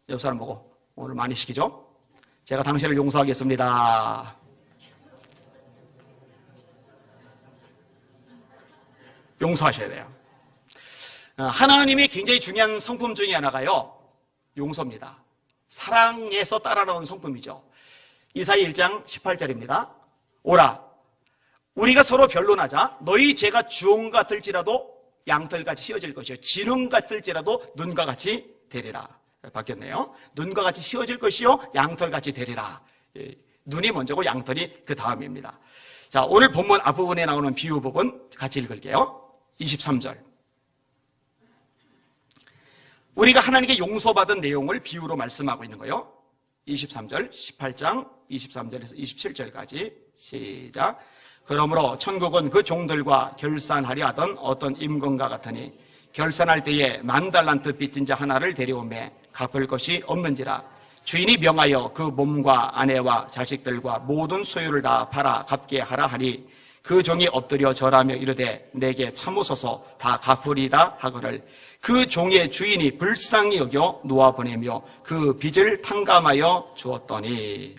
옆 사람 보고 오늘 많이 시키죠? 제가 당신을 용서하겠습니다. 용서하셔야 돼요. 하나님의 굉장히 중요한 성품 중에 하나가요, 용서입니다. 사랑에서 따라나온 성품이죠. 이사야 1장 18절입니다. 오라, 우리가 서로 변론하자. 너희 죄가 주홍 같을지라도 양털같이 휘어질 것이요 진홍 같을지라도 눈과 같이 되리라. 바뀌었네요. 눈과 같이 휘어질 것이요 양털같이 되리라. 눈이 먼저고 양털이 그 다음입니다. 자, 오늘 본문 앞부분에 나오는 비유 부분 같이 읽을게요. 23절. 우리가 하나님께 용서받은 내용을 비유로 말씀하고 있는 거예요. 23절, 18장 23절에서 27절까지 시작. 그러므로 천국은 그 종들과 결산하려 하던 어떤 임금과 같으니 결산할 때에 10,000달란트 빚진 자 하나를 데려오매 갚을 것이 없는지라. 주인이 명하여 그 몸과 아내와 자식들과 모든 소유를 다 팔아 갚게 하라 하니 그 종이 엎드려 절하며 이르되 내게 참으소서 다 갚으리다 하거늘 그 종의 주인이 불쌍히 여겨 놓아보내며 그 빚을 탕감하여 주었더니.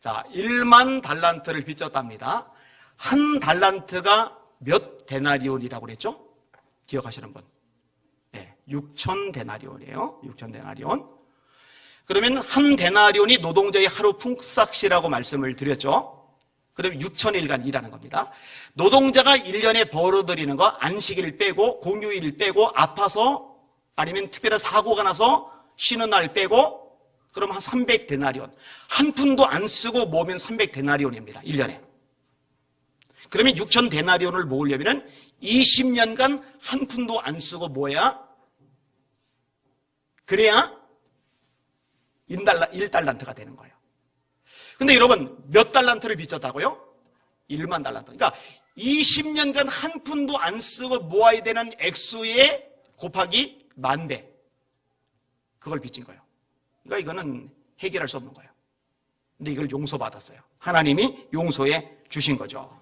자, 10,000달란트를 빚졌답니다. 한 달란트가 몇 데나리온이라고 그랬죠? 기억하시는 분? 네, 6,000데나리온이에요. 6,000데나리온. 그러면 한 데나리온이 노동자의 하루 품삯이라고 말씀을 드렸죠. 그러면 6,000일간 일하는 겁니다. 노동자가 1년에 벌어들이는 거, 안식일 빼고 공휴일 빼고 아파서 아니면 특별한 사고가 나서 쉬는 날 빼고 그럼 한 300데나리온. 한 푼도 안 쓰고 모으면 300데나리온입니다. 1년에. 그러면 6,000데나리온을 모으려면 20년간 한 푼도 안 쓰고 모아야, 그래야 1달란트가 되는 거예요. 근데 여러분, 몇 달란트를 빚졌다고요? 10,000달란트. 그러니까 20년간 한 푼도 안 쓰고 모아야 되는 액수에 곱하기 10,000배. 그걸 빚진 거예요. 그러니까 이거는 해결할 수 없는 거예요. 근데 이걸 용서받았어요. 하나님이 용서해 주신 거죠.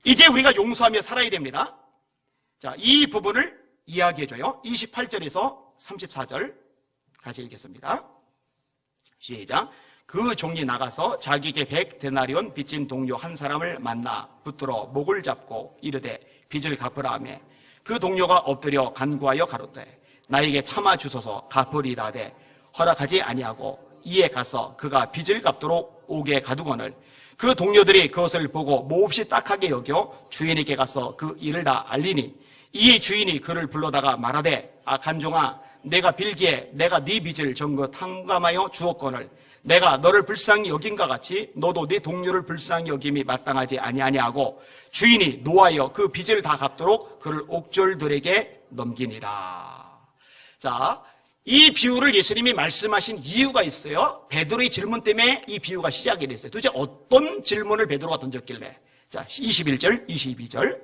이제 우리가 용서하며 살아야 됩니다. 자, 이 부분을 이야기해줘요. 28절에서 34절 같이 읽겠습니다. 시작. 그 종이 나가서 자기에게 100데나리온 빚진 동료 한 사람을 만나 붙들어 목을 잡고 이르되 빚을 갚으라 하며 그 동료가 엎드려 간구하여 가로되 나에게 참아 주소서 갚으리라 하되 허락하지 아니하고 이에 가서 그가 빚을 갚도록 옥에 가두거늘 그 동료들이 그것을 보고 몹시 딱하게 여겨 주인에게 가서 그 일을 다 알리니 이에 주인이 그를 불러다가 말하되 악한 종아 내가 빌기에 내가 네 빚을 전부 탕감하여 주었거늘 내가 너를 불쌍히 여긴과 같이 너도 네 동료를 불쌍히 여김이 마땅하지 아니하냐고 주인이 노하여 그 빚을 다 갚도록 그를 옥졸들에게 넘기니라. 자, 이 비유를 예수님이 말씀하신 이유가 있어요. 베드로의 질문 때문에 이 비유가 시작이 됐어요. 도대체 어떤 질문을 베드로가 던졌길래? 자, 21절, 22절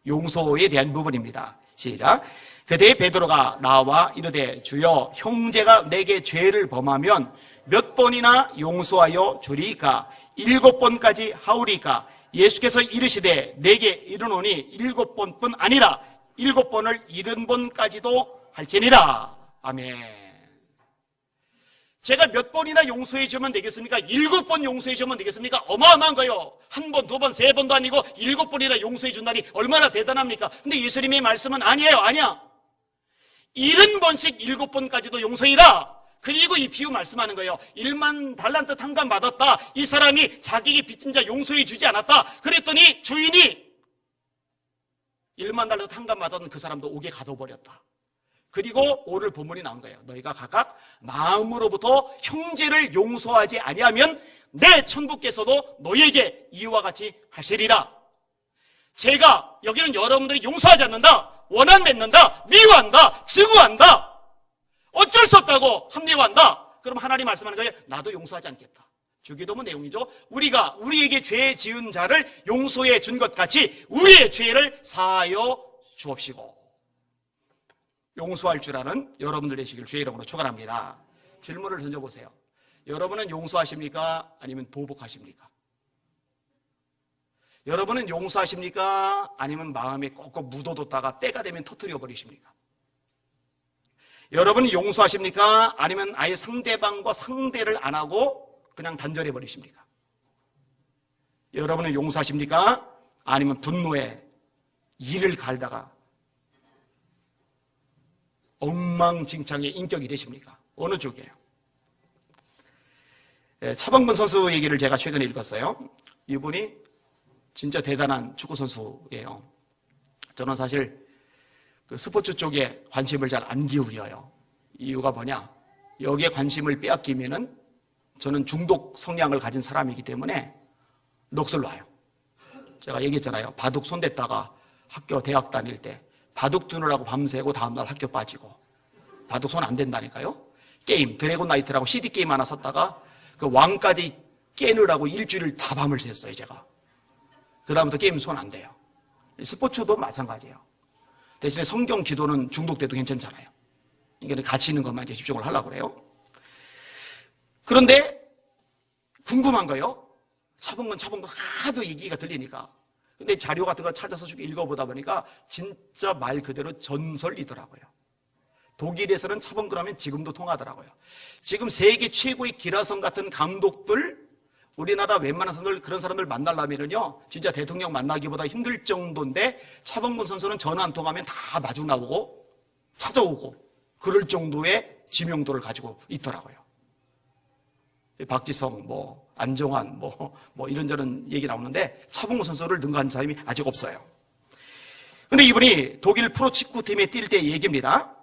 용서에 대한 부분입니다. 시작. 그때 베드로가 나와 이르되 주여 형제가 내게 죄를 범하면 몇 번이나 용서하여 주리까? 7번까지 하오리까? 예수께서 이르시되 내게 이르노니 7번뿐 아니라 7번을 70번까지도 할지니라. 아멘. 제가 몇 번이나 용서해 주면 되겠습니까? 7번 용서해 주면 되겠습니까? 어마어마한 거요. 1번, 2번, 3번도 아니고 7번이나 용서해 준다니 얼마나 대단합니까? 근데 예수님의 말씀은 아니에요. 아니야. 70번씩 7번까지도 용서해라. 그리고 이 비유 말씀하는 거예요. 1만 달란트 탕감 받았다. 이 사람이 자기에게 빚진 자 용서해 주지 않았다. 그랬더니 주인이 1만 달란트 탕감 받았던 그 사람도 옥에 가둬버렸다. 그리고 오늘 본문이 나온 거예요. 너희가 각각 마음으로부터 형제를 용서하지 아니하면 내 천국께서도 너희에게 이와 같이 하시리라. 제가 여기는 여러분들이 용서하지 않는다, 원한 맺는다, 미워한다, 증오한다, 어쩔 수 없다고 합리화한다. 그럼 하나님 말씀하는 거예요. 나도 용서하지 않겠다. 주기도문 내용이죠. 우리가 우리에게 죄 지은 자를 용서해 준 것 같이 우리의 죄를 사하여 주옵시고. 용서할 줄 아는 여러분들 되시길 주의 이름으로 축원합니다. 질문을 던져보세요. 여러분은 용서하십니까? 아니면 보복하십니까? 여러분은 용서하십니까? 아니면 마음에 꼭꼭 묻어뒀다가 때가 되면 터뜨려 버리십니까? 여러분은 용서하십니까? 아니면 아예 상대방과 상대를 안 하고 그냥 단절해 버리십니까? 여러분은 용서하십니까? 아니면 분노에 이를 갈다가 엉망진창의 인격이 되십니까? 어느 쪽이에요? 차범근 선수 얘기를 제가 최근에 읽었어요. 이분이 진짜 대단한 축구선수예요. 저는 사실 그 스포츠 쪽에 관심을 잘 안 기울여요. 이유가 뭐냐? 여기에 관심을 빼앗기면은 저는 중독 성향을 가진 사람이기 때문에 넋을 놔요. 제가 얘기했잖아요. 바둑 손댔다가 학교, 대학 다닐 때 바둑 두느라고 밤새고 다음날 학교 빠지고. 바둑 손 안 된다니까요. 게임, 드래곤 나이트라고 CD 게임 하나 샀다가 그 왕까지 깨느라고 일주일을 다 밤을 샜어요, 제가. 그 다음부터 게임 손 안 돼요. 스포츠도 마찬가지예요. 대신에 성경 기도는 중독돼도 괜찮잖아요. 이게 같이 있는 것만 이제 집중을 하려고 그래요. 그런데 궁금한 거요. 차범근 하도 얘기가 들리니까. 근데 자료 같은 거 찾아서 쭉 읽어보다 보니까 진짜 말 그대로 전설이더라고요. 독일에서는 차범근 하면 지금도 통하더라고요. 지금 세계 최고의 기라성 같은 감독들, 우리나라 웬만한 선수들, 그런 사람들 만나려면요, 진짜 대통령 만나기보다 힘들 정도인데, 차범근 선수는 전화 한 통하면 다 마주 나오고, 찾아오고, 그럴 정도의 지명도를 가지고 있더라고요. 박지성, 안정환, 이런저런 얘기 나오는데, 차범근 선수를 능가한 사람이 아직 없어요. 근데 이분이 독일 프로축구팀에 뛸 때 얘기입니다.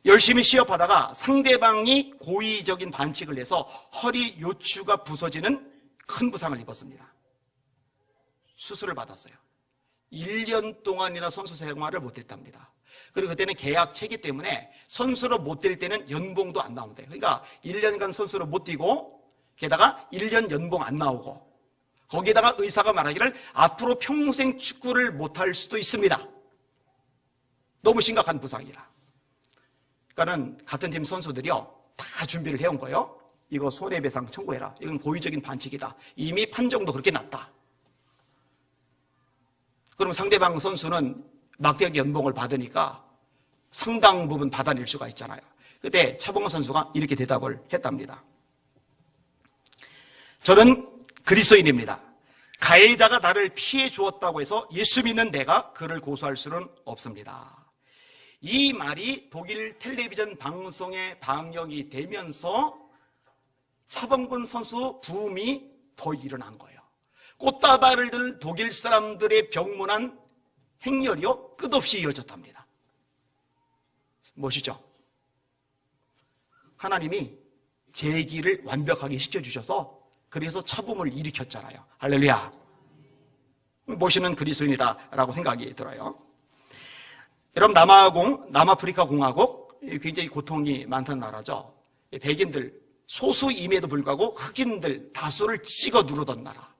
열심히 시합하다가 상대방이 고의적인 반칙을 해서 허리 요추가 부서지는 큰 부상을 입었습니다. 수술을 받았어요. 1년 동안이나 선수 생활을 못했답니다. 그리고 그때는 계약 체기 때문에 선수로 못 뛸 때는 연봉도 안 나온대요. 그러니까 1년간 선수로 못 뛰고 게다가 1년 연봉 안 나오고 거기에다가 의사가 말하기를 앞으로 평생 축구를 못할 수도 있습니다. 너무 심각한 부상이라. 그러니까는 같은 팀 선수들이요 다 준비를 해온 거예요. 이거 손해배상 청구해라. 이건 고의적인 반칙이다. 이미 판정도 그렇게 났다. 그럼 상대방 선수는 막대하게 연봉을 받으니까 상당 부분 받아낼 수가 있잖아요. 그때 차범근 선수가 이렇게 대답을 했답니다. 저는 그리스도인입니다. 가해자가 나를 피해 주었다고 해서 예수 믿는 내가 그를 고소할 수는 없습니다. 이 말이 독일 텔레비전 방송에 방영이 되면서 차범근 선수 붐이 더 일어난 거예요. 꽃다발을 든 독일 사람들의 병문안 행렬이요 끝없이 이어졌답니다. 멋이죠? 하나님이 제기를 완벽하게 시켜주셔서 그래서 차붐을 일으켰잖아요. 할렐루야. 멋있는 그리스도인이다라고 생각이 들어요. 여러분 남아프리카 공화국 굉장히 고통이 많던 나라죠. 백인들 소수임에도 불구하고 흑인들 다수를 찍어 누르던 나라.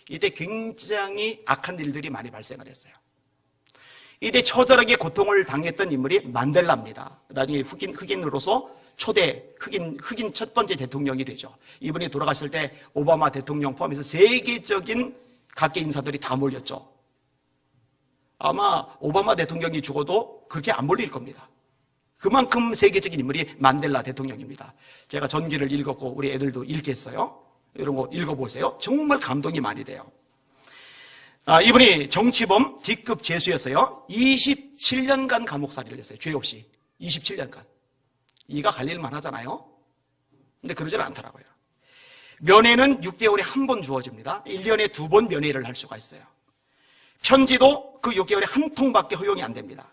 이때 굉장히 악한 일들이 많이 발생을 했어요. 이때 처절하게 고통을 당했던 인물이 만델라입니다. 나중에 흑인으로서 초대 흑인 첫 번째 대통령이 되죠. 이분이 돌아갔을 때 오바마 대통령 포함해서 세계적인 각계 인사들이 다 몰렸죠. 아마 오바마 대통령이 죽어도 그렇게 안 몰릴 겁니다. 그만큼 세계적인 인물이 만델라 대통령입니다. 제가 전기를 읽었고 우리 애들도 읽겠어요. 이런 거 읽어보세요. 정말 감동이 많이 돼요. 이분이 정치범 D급 죄수였어요. 27년간 감옥살이를 했어요. 죄 없이 27년간. 이가 갈릴만 하잖아요. 근데 그러질 않더라고요. 면회는 6개월에 한 번 주어집니다. 1년에 2번 면회를 할 수가 있어요. 편지도 그 6개월에 한 통밖에 허용이 안 됩니다.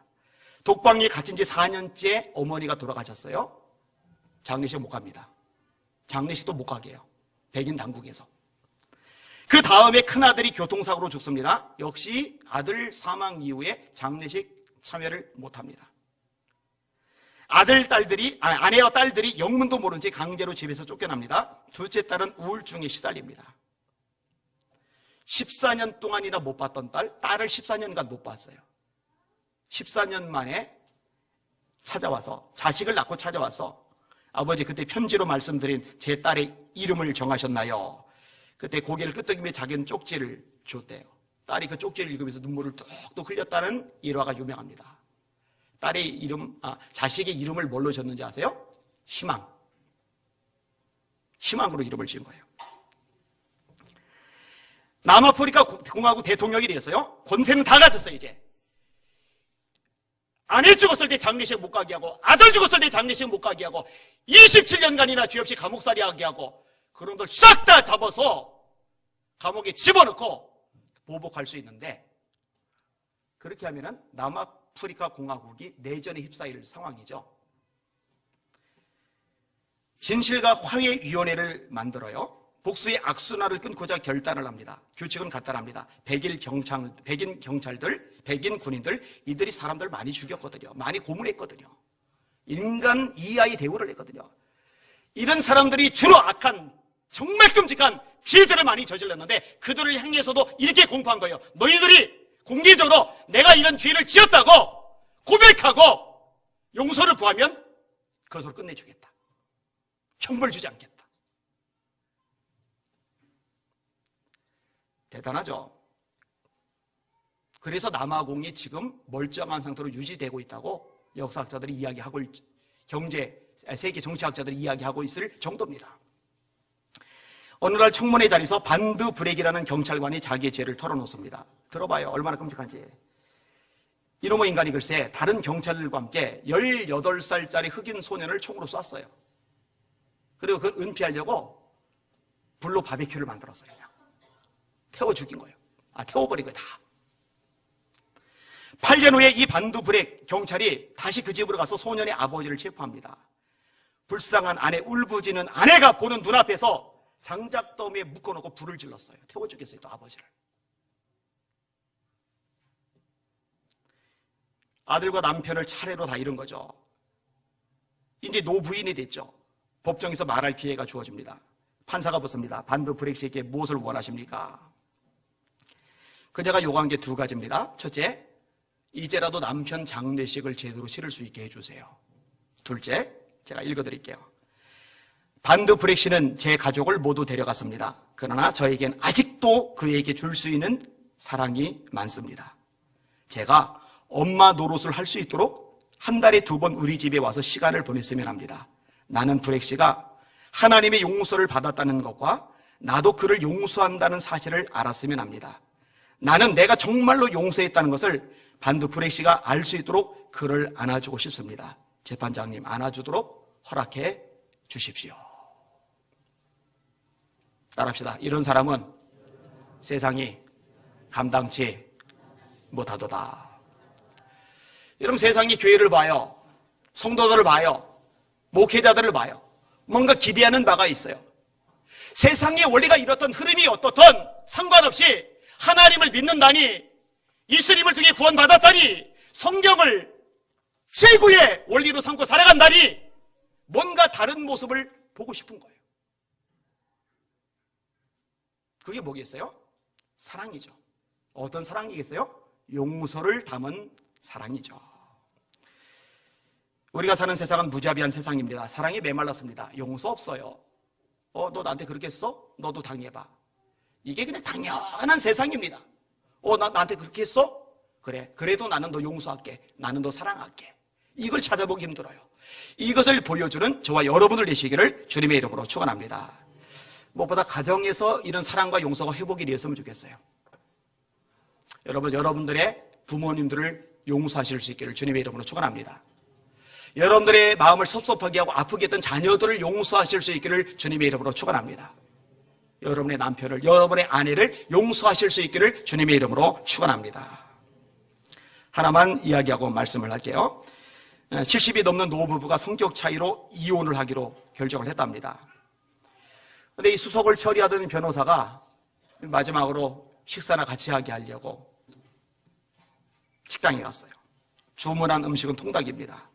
독방에 갇힌 지 4년째 어머니가 돌아가셨어요. 장례식 못 갑니다. 장례식도 못 가게 해요. 백인 당국에서. 그 다음에 큰아들이 교통사고로 죽습니다. 역시 아들 사망 이후에 장례식 참여를 못합니다. 아내와 딸들이 영문도 모른 채 강제로 집에서 쫓겨납니다. 둘째 딸은 우울증에 시달립니다. 14년 동안이나 못 봤던 딸을 14년간 못 봤어요. 14년 만에 찾아와서, 자식을 낳고 찾아와서, 아버지 그때 편지로 말씀드린 제 딸의 이름을 정하셨나요? 그때 고개를 끄덕이며 자기는 쪽지를 줬대요. 딸이 그 쪽지를 읽으면서 눈물을 뚝뚝 흘렸다는 일화가 유명합니다. 자식의 이름을 뭘로 줬는지 아세요? 희망으로 이름을 지은 거예요. 남아프리카 공화국 대통령이 됐어요. 권세는 다 가졌어요, 이제. 아내 죽었을 때 장례식 못 가게 하고, 아들 죽었을 때 장례식 못 가게 하고, 27년간이나 죄 없이 감옥살이 하게 하고, 그런 걸 싹 다 잡아서 감옥에 집어넣고 보복할 수 있는데, 그렇게 하면은 남아프리카 공화국이 내전에 휩싸일 상황이죠. 진실과 화해위원회를 만들어요. 복수의 악순환을 끊고자 결단을 합니다. 규칙은 간단합니다. 백인 경찰들, 백인 군인들, 이들이 사람들 많이 죽였거든요. 많이 고문했거든요. 인간 이하의 대우를 했거든요. 이런 사람들이 주로 악한, 정말 끔찍한 죄들을 많이 저질렀는데 그들을 향해서도 이렇게 공포한 거예요. 너희들이 공개적으로 내가 이런 죄를 지었다고 고백하고 용서를 구하면 그것으로 끝내주겠다. 형벌 주지 않겠다. 대단하죠. 그래서 남아공이 지금 멀쩡한 상태로 유지되고 있다고 역사학자들이 이야기하고 세계 정치학자들이 이야기하고 있을 정도입니다. 어느 날 청문회 자리에서 반드 브렉이라는 경찰관이 자기의 죄를 털어놓습니다. 들어봐요. 얼마나 끔찍한지. 이놈의 인간이 글쎄 다른 경찰들과 함께 18살짜리 흑인 소년을 총으로 쐈어요. 그리고 그걸 은폐하려고 불로 바베큐를 만들었어요. 그냥. 태워 죽인 거예요. 태워버린 거예요, 다. 8년 후에 이 반드 브렉 경찰이 다시 그 집으로 가서 소년의 아버지를 체포합니다. 불쌍한 아내, 울부짖는 아내가 보는 눈앞에서 장작더미에 묶어놓고 불을 질렀어요. 태워 죽였어요, 또 아버지를. 아들과 남편을 차례로 다 잃은 거죠. 이제 노부인이 됐죠. 법정에서 말할 기회가 주어집니다. 판사가 묻습니다. 반드 브렉 씨에게 무엇을 원하십니까? 그녀가 요구한 게 2가지입니다. 첫째, 이제라도 남편 장례식을 제대로 치를 수 있게 해주세요. 둘째, 제가 읽어드릴게요. 반드 브렉 씨는 제 가족을 모두 데려갔습니다. 그러나 저에겐 아직도 그에게 줄 수 있는 사랑이 많습니다. 제가 엄마 노릇을 할 수 있도록 한 달에 2번 우리 집에 와서 시간을 보냈으면 합니다. 나는 브렉 씨가 하나님의 용서를 받았다는 것과 나도 그를 용서한다는 사실을 알았으면 합니다. 나는 내가 정말로 용서했다는 것을 반드 브렉 씨가 알 수 있도록 그를 안아주고 싶습니다. 재판장님, 안아주도록 허락해 주십시오. 따라합시다. 이런 사람은 세상이 감당치 못하도다. 여러분, 세상이 교회를 봐요. 성도들을 봐요. 목회자들을 봐요. 뭔가 기대하는 바가 있어요. 세상의 원리가 이렇던 흐름이 어떻든 상관없이 하나님을 믿는다니, 예수님을 통해 구원받았다니, 성경을 최고의 원리로 삼고 살아간다니 뭔가 다른 모습을 보고 싶은 거예요. 그게 뭐겠어요? 사랑이죠. 어떤 사랑이겠어요? 용서를 담은 사랑이죠. 우리가 사는 세상은 무자비한 세상입니다. 사랑이 메말랐습니다. 용서 없어요. 너 나한테 그렇게 했어? 너도 당해봐. 이게 그냥 당연한 세상입니다. 나한테 그렇게 했어? 그래. 그래도 나는 너 용서할게. 나는 너 사랑할게. 이걸 찾아보기 힘들어요. 이것을 보여주는 저와 여러분들 되시기를 주님의 이름으로 축원합니다. 무엇보다 가정에서 이런 사랑과 용서가 회복이 되었으면 좋겠어요. 여러분들의 부모님들을 용서하실 수 있기를 주님의 이름으로 축원합니다. 여러분들의 마음을 섭섭하게 하고 아프게 했던 자녀들을 용서하실 수 있기를 주님의 이름으로 축원합니다. 여러분의 남편을, 여러분의 아내를 용서하실 수 있기를 주님의 이름으로 축원합니다. 하나만 이야기하고 말씀을 할게요. 70이 넘는 노부부가 성격 차이로 이혼을 하기로 결정을 했답니다. 그런데 이 수속을 처리하던 변호사가 마지막으로 식사나 같이 하게 하려고 식당에 갔어요. 주문한 음식은 통닭입니다.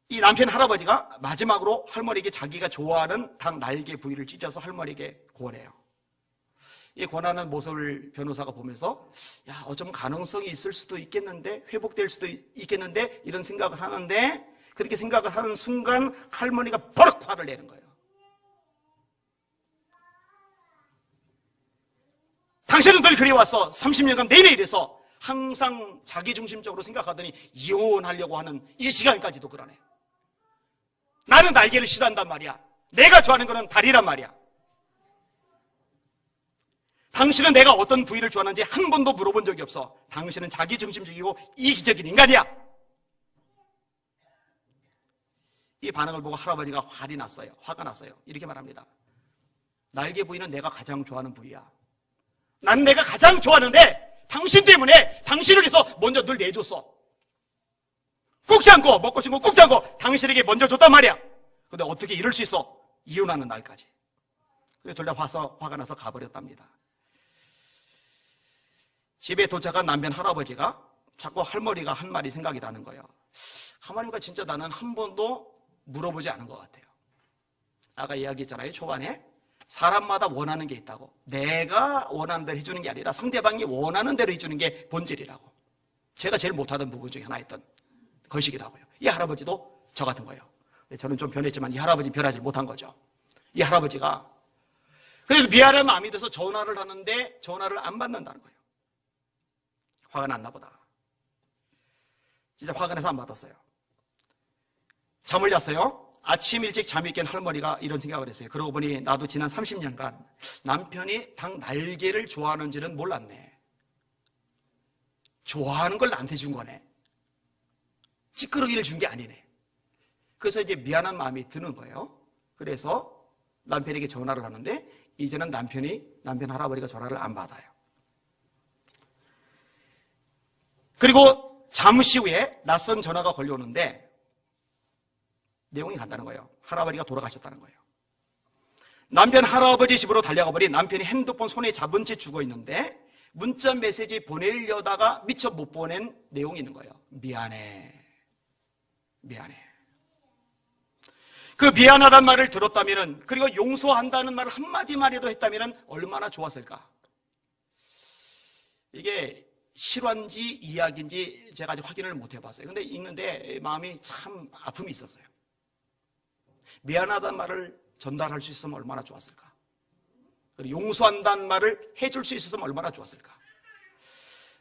이 남편 할아버지가 마지막으로 할머니에게 자기가 좋아하는 닭 날개 부위를 찢어서 할머니에게 권해요. 이 권하는 모습을 변호사가 보면서 어쩜 가능성이 있을 수도 있겠는데, 회복될 수도 있겠는데 이런 생각을 하는데, 그렇게 생각을 하는 순간 할머니가 버럭 화를 내는 거예요. 당신은 늘 그래왔어. 30년간 내내 이래서 항상 자기중심적으로 생각하더니 이혼하려고 하는 이 시간까지도 그러네. 나는 날개를 싫어한단 말이야. 내가 좋아하는 거는 다리란 말이야. 당신은 내가 어떤 부위를 좋아하는지 한 번도 물어본 적이 없어. 당신은 자기중심적이고 이기적인 인간이야. 이 반응을 보고 할아버지가 화가 났어요. 이렇게 말합니다. 날개 부위는 내가 가장 좋아하는 부위야. 난 내가 가장 좋아하는데 당신 때문에, 당신을 위해서 먼저 늘 내줬어. 꾹 참고, 먹고 싶은 거 꾹 참고 당신에게 먼저 줬단 말이야. 근데 어떻게 이럴 수 있어? 이혼하는 날까지. 그래서 둘 다 화가 나서 가버렸답니다. 집에 도착한 남편 할아버지가 자꾸 할머니가 한 말이 생각이 나는 거예요. 가만히 보니까 진짜 나는 한 번도 물어보지 않은 것 같아요. 아까 이야기했잖아요. 초반에 사람마다 원하는 게 있다고. 내가 원하는 대로 해주는 게 아니라 상대방이 원하는 대로 해주는 게 본질이라고. 제가 제일 못하던 부분 중에 하나였던 것이기도 하고요. 이 할아버지도 저 같은 거예요. 저는 좀 변했지만 이 할아버지는 변하지 못한 거죠. 이 할아버지가 그래도 미안한 마음이 들어서 전화를 하는데 전화를 안 받는다는 거예요. 화가 났나 보다. 진짜 화가 나서 안 받았어요. 잠을 잤어요. 아침 일찍 잠이 깬 할머니가 이런 생각을 했어요. 그러고 보니 나도 지난 30년간 남편이 닭 날개를 좋아하는지는 몰랐네. 좋아하는 걸 나한테 준 거네. 찌끄러기를 준 게 아니네. 그래서 이제 미안한 마음이 드는 거예요. 그래서 남편에게 전화를 하는데 이제는 남편 할아버지가 전화를 안 받아요. 그리고 잠시 후에 낯선 전화가 걸려오는데 내용이 간다는 거예요. 할아버지가 돌아가셨다는 거예요. 남편 할아버지 집으로 달려가 버린 남편이 핸드폰 손에 잡은 채 죽어 있는데 문자 메시지 보내려다가 미처 못 보낸 내용이 있는 거예요. 미안해. 그 미안하다는 말을 들었다면, 그리고 용서한다는 말을 한마디만이라도 했다면 얼마나 좋았을까. 이게 실화인지 이야기인지 제가 아직 확인을 못 해봤어요. 근데 읽는데 마음이 참 아픔이 있었어요. 미안하다는 말을 전달할 수 있으면 얼마나 좋았을까. 그리고 용서한다는 말을 해줄 수 있었으면 얼마나 좋았을까.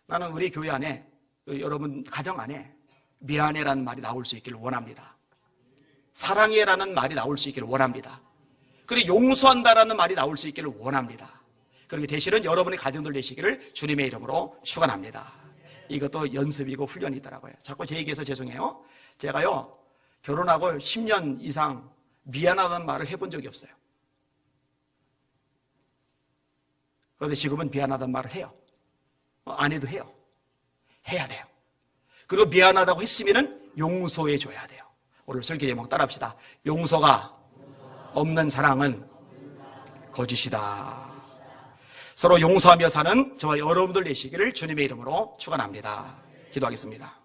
나는 우리 교회 안에, 여러분 가정 안에 미안해라는 말이 나올 수 있기를 원합니다. 사랑해라는 말이 나올 수 있기를 원합니다. 그리고 용서한다라는 말이 나올 수 있기를 원합니다. 그리고 대신은 여러분의 가정들 되시기를 주님의 이름으로 축원합니다. 이것도 연습이고 훈련이더라고요. 자꾸 제 얘기해서 죄송해요. 제가요 결혼하고 10년 이상 미안하다는 말을 해본 적이 없어요. 그런데 지금은 미안하다는 말을 해요. 안 해도 해요. 해야 돼요. 그리고 미안하다고 했으면 용서해 줘야 돼요. 오늘 설교 제목 따라합시다. 용서가 없는 사랑은 거짓이다. 서로 용서하며 사는 저와 여러분들 되시기를 주님의 이름으로 축원합니다. 기도하겠습니다.